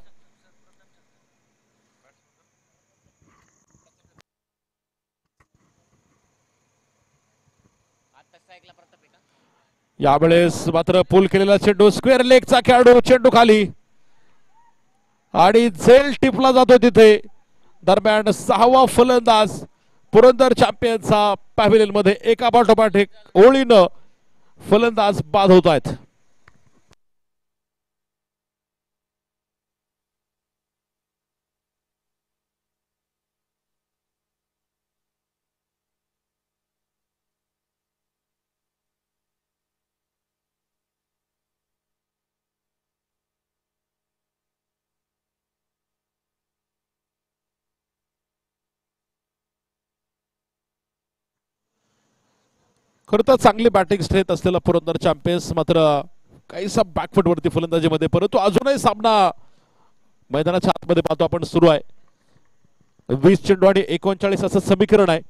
यावेळेस मात्र पूल केलेला चेंडू, स्क्वेअर लेगचा खेळाडू, चेंडू खाली आणि झेल टिपला जातो तिथे. दरम्यान 6वा फलंदाज पुरंदर चॅम्पियन्सचा पॅव्हिलियन मध्ये एका पाठोपाठ एक ओळीनं फलंदाज बाद होत आहेत. खरं तर चांगली बॅटिंग स्ट्रेंथ असलेला पुरंदर चॅम्पियन्स मात्र काहीसा बॅकफुट वरती फलंदाजीमध्ये, परंतु अजूनही सामना मैदानाच्या आतमध्ये पाहतो आपण सुरू आहे. 20 चेंडू आणि 39 असं समीकरण आहे.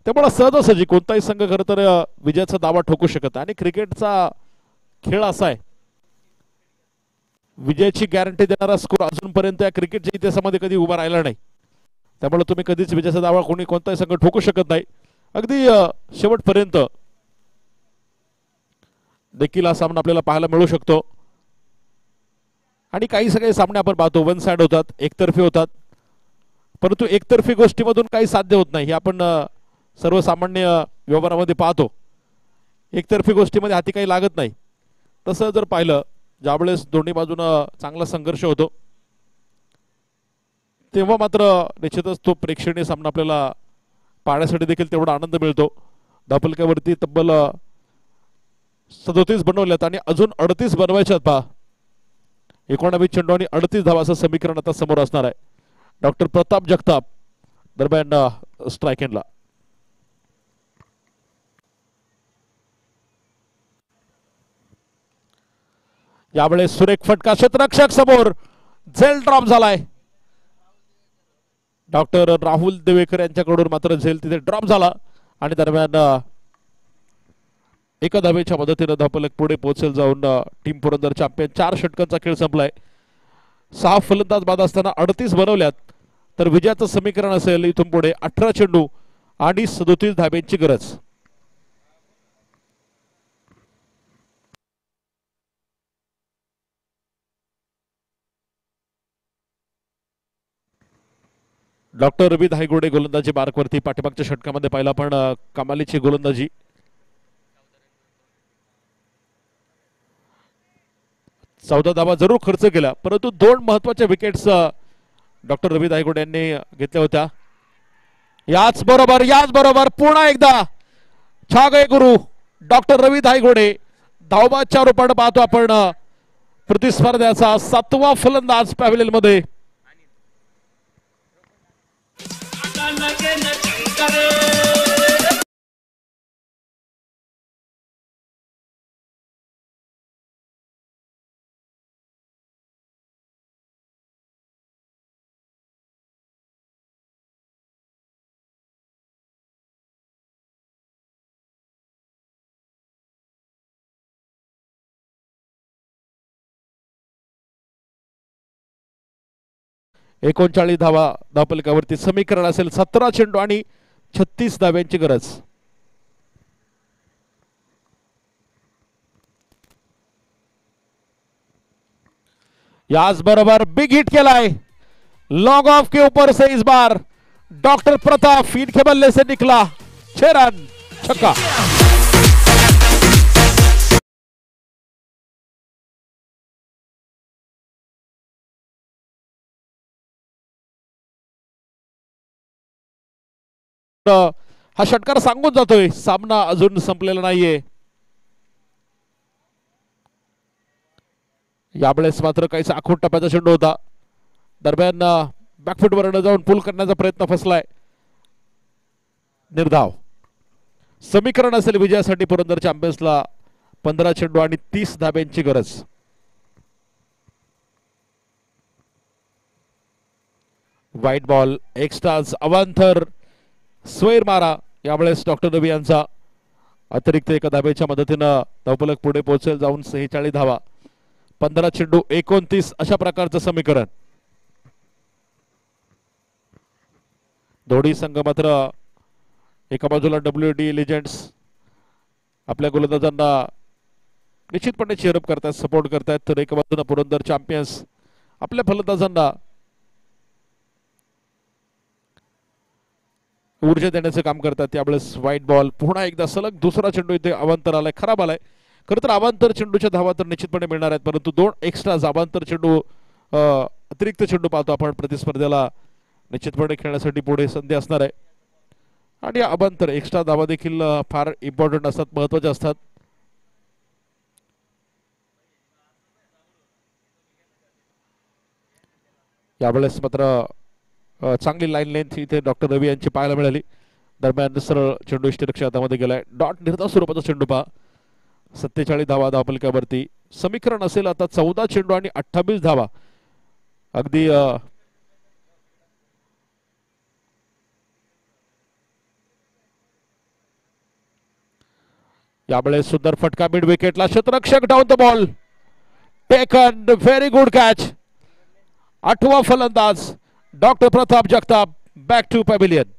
त्यामुळे सहजासहजी कोणताही संघ खरं तर विजयाचा दावा ठोकू शकत. आणि क्रिकेटचा खेळ असा आहे, विजयाची गॅरंटी देणारा स्कोर अजूनपर्यंत या क्रिकेटच्या इतिहासामध्ये कधी उभा राहिला नाही. त्यामुळे तुम्ही कधीच विजयाचा दावा कोणताही संघ ठोकू शकत नाही. अगदी शेवटपर्यंत देखील हा सामना आपल्याला पाहायला मिळू शकतो. आणि काही सगळे सामने आपण पाहतो वन साइड होतात, एकतर्फी होतात, परंतु एकतर्फी गोष्टीमधून काही साध्य होत नाही. हे आपण सर्वसामान्य व्यवहारामध्ये पाहतो. एकतर्फी गोष्टीमध्ये हाती काही लागत नाही. तसं जर पाहिलं, ज्यावेळेस दोन्ही बाजूनं चांगला संघर्ष होतो तेव्हा मात्र निश्चितच तो प्रेक्षणीय सामना आपल्याला पाहण्यासाठी देखील तेवढा आनंद मिळतो. धावफलकावरती तब्बल 37 बनवल्यात आणि अजून 38 बनवायच्यात. पहा, 19 चेंडू आणि 38 धावाचं समीकरण आता समोर असणार आहे. डॉक्टर प्रताप जगताप दरम्यान स्ट्राईक एंडला. यावेळेस सुरेख फटका, क्षेत्ररक्षक समोर, झेल ड्रॉप झालाय. डॉक्टर राहुल देवेकर यांच्याकडून मात्र झेल तिथे ड्रॉप झाला आणि दरम्यान एका धावेच्या मदतीने धावफलक पुढे पोहोचेल जाऊन टीम पुरंदर चॅम्पियन. 4 षटकांचा खेळ संपलाय. 6 फलंदाज बाद असताना 38 बनवल्यात, तर विजयाचं समीकरण असेल इथून पुढे 18 चेंडू आणि 37 धाब्यांची गरज. डॉक्टर रवी धायगुडे गोलंदाजी मार्कवरती. पाठीमागच्या षटकामध्ये पाहिला आपण कमालीची गोलंदाजी. चौदा धावा जरूर खर्च केला, परंतु 2 महत्वाच्या विकेट्स डॉक्टर रवी धायगुडे यांनी घेतल्या होत्या. याच बरोबर पुन्हा एकदा छागय गुरु डॉक्टर रवी धायगुडे धावबादच्या रूपाने पाहतो आपण प्रतिस्पर्ध्याचा 7वा फलंदाज पॅव्हिलियन मध्ये. एकोणचाळीस धावा धावफलकावरती समीकरण असेल 17 चेंडू आणि 36 धाव्यांची गरज. याच बरोबर बिग हिट केलाय लॉन्ग ऑफ के ऊपर से इस बार डॉक्टर प्रताप इनके बल्ले से निकला 6 रन, छक्का. हा षटकार सांगून जातोय सामना अजून संपलेला नाहीये. यावेळेस मात्र काहीसा आखूड टप्प्याचा चेंडू होता. दरम्यान बॅकफुटवर न जाऊन पुल करण्याचा प्रयत्न फसलाय. निर्धाव. समीकरण असेल विजयासाठी पुरंदर चॅम्पियन्सला 15 चेंडू आणि 30 धाब्यांची गरज. White ball. एक्स्ट्राज अवांतर स्वैर मारा. यावेळेस डॉक्टर रवी यांचा अतिरिक्त एका धाब्याच्या मदतीनं धावफलक पुढे पोहोचेल जाऊन 46 धावा. 15 चेंडू 29 अशा प्रकारचं समीकरण. दोन्ही संघ मात्र एका बाजूला WD लेजेंड्स आपल्या गोलंदाजांना निश्चितपणे चेअरअप करतायत, सपोर्ट करतायत, तर एका बाजूला पुरंदर चॅम्पियन्स आपल्या फलंदाजांना ऊर्जा देण्याचं काम करतात. त्यावेळेस व्हाईट बॉल. पुन्हा एकदा सलग दुसरा चेंडू इथे अवांतर आलाय, खराब आलाय. खरं तर अवांतर चेंडूच्या धावा तर निश्चितपणे मिळणार आहेत, परंतु 2 एक्स्ट्रा अवांतर चेंडू अतिरिक्त चेंडू पाहतो आपण प्रतिस्पर्धेला निश्चितपणे खेळण्यासाठी पुढे संधी असणार आहे. आणि अवांतर एक्स्ट्रा धावा देखील फार इम्पॉर्टंट असतात, महत्वाचे असतात. यावेळेस मात्र चांगली लाईन लेंथ इथे डॉक्टर रवी यांची पाहायला मिळाली. दरम्यान सरळ चेंडू यष्टीरक्षक हातामध्ये गेलाय. डॉट निर्धाव स्वरूपाचा चेंडू पहा. 47 धावा धावफलकावरती. समीकरण असेल आता 14 चेंडू आणि 28 धावा. अगदी यावेळेस सुंदर फटका मिड विकेटला. क्षेत्ररक्षक down the ball. Taken. Very good catch. 8वा फलंदाज doctor Pratap Jagtap back to pavilion.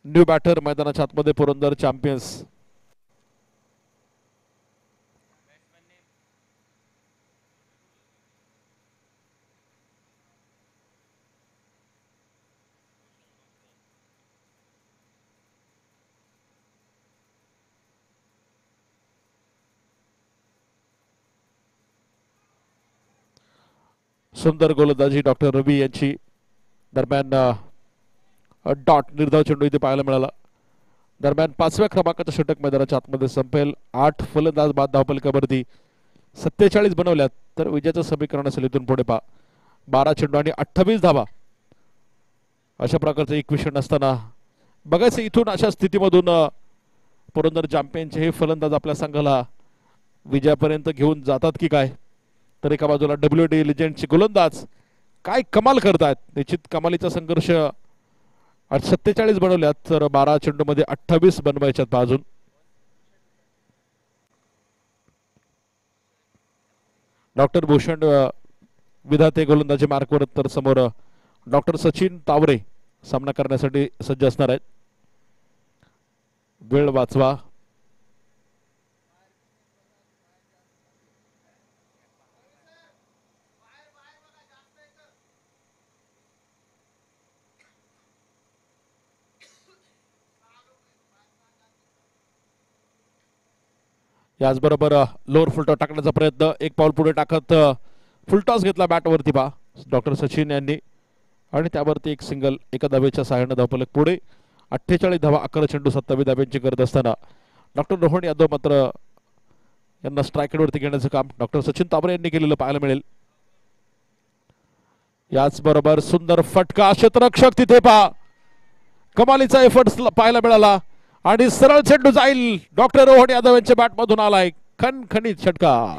New batter मैदानाच्या आतमध्ये पुरंदर चॅम्पियन्स. सुंदर गोलंदाजी डॉक्टर रवी यांची. दरम्यान डॉट निर्धाव चेंडू इथे पाहायला मिळाला. दरम्यान 5व्या क्रमांकाचं षटक मैदानाच्या आतमध्ये संपेल. 8 फलंदाज बाद धावफलकावरती. 47 बनवल्यात तर विजयाचं समीकरण असेल इथून पुढे पहा. 12 चेंडू आणि 28 धावा अशा प्रकारचं इक्वेशन असताना बघायचं इथून अशा स्थितीमधून पुरंदर चॅम्पियनचे हे फलंदाज आपल्या संघाला विजयापर्यंत घेऊन जातात की काय. तर एका बाजूला WD लेजेंडचे गोलंदाज काय कमाल करतायत. निश्चित कमालीचा संघर्ष. 47 बनवल्यात तर 12 चेंडू मध्ये 28 बनवायच्यात अजून. डॉक्टर भूषण विधाते गोलंदाजी मार्कवर तर समोर डॉक्टर सचिन तावरे सामना करण्यासाठी सज्ज असणार आहेत. वेळ वाचवा. याचबरोबर लोअर फुलटॉस टाकण्याचा प्रयत्न. एक पाऊल पुढे टाकत फुलटॉस घेतला बॅटवरती पहा डॉक्टर सचिन यांनी आणि त्यावरती एक सिंगल एका धावेच्या सहाय्याने धावफलक पुढे. 48 धावा 11 चेंडू 27 धाब्यांची गरज असताना डॉक्टर रोहन यादव मात्र यांना स्ट्रायकेटवरती घेण्याचं काम डॉक्टर सचिन तावरे यांनी केलेलं पाहायला मिळेल. याचबरोबर सुंदर फटका. क्षेत्ररक्षक तिथे पहा. कमालीचा एफर्ट पाहायला मिळाला आणि सरळ चेंडू जाईल. डॉक्टर रोहन यादव यांच्या बॅटमधून आलाय खणखणीत षटकार.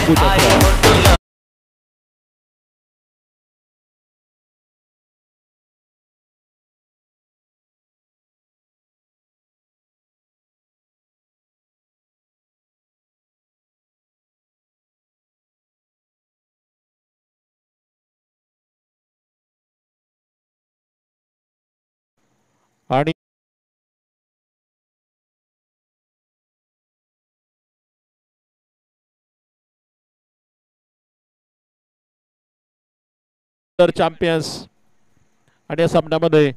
अंबुजा आणि चॅम्पियन्स आणि या सामन्यामध्ये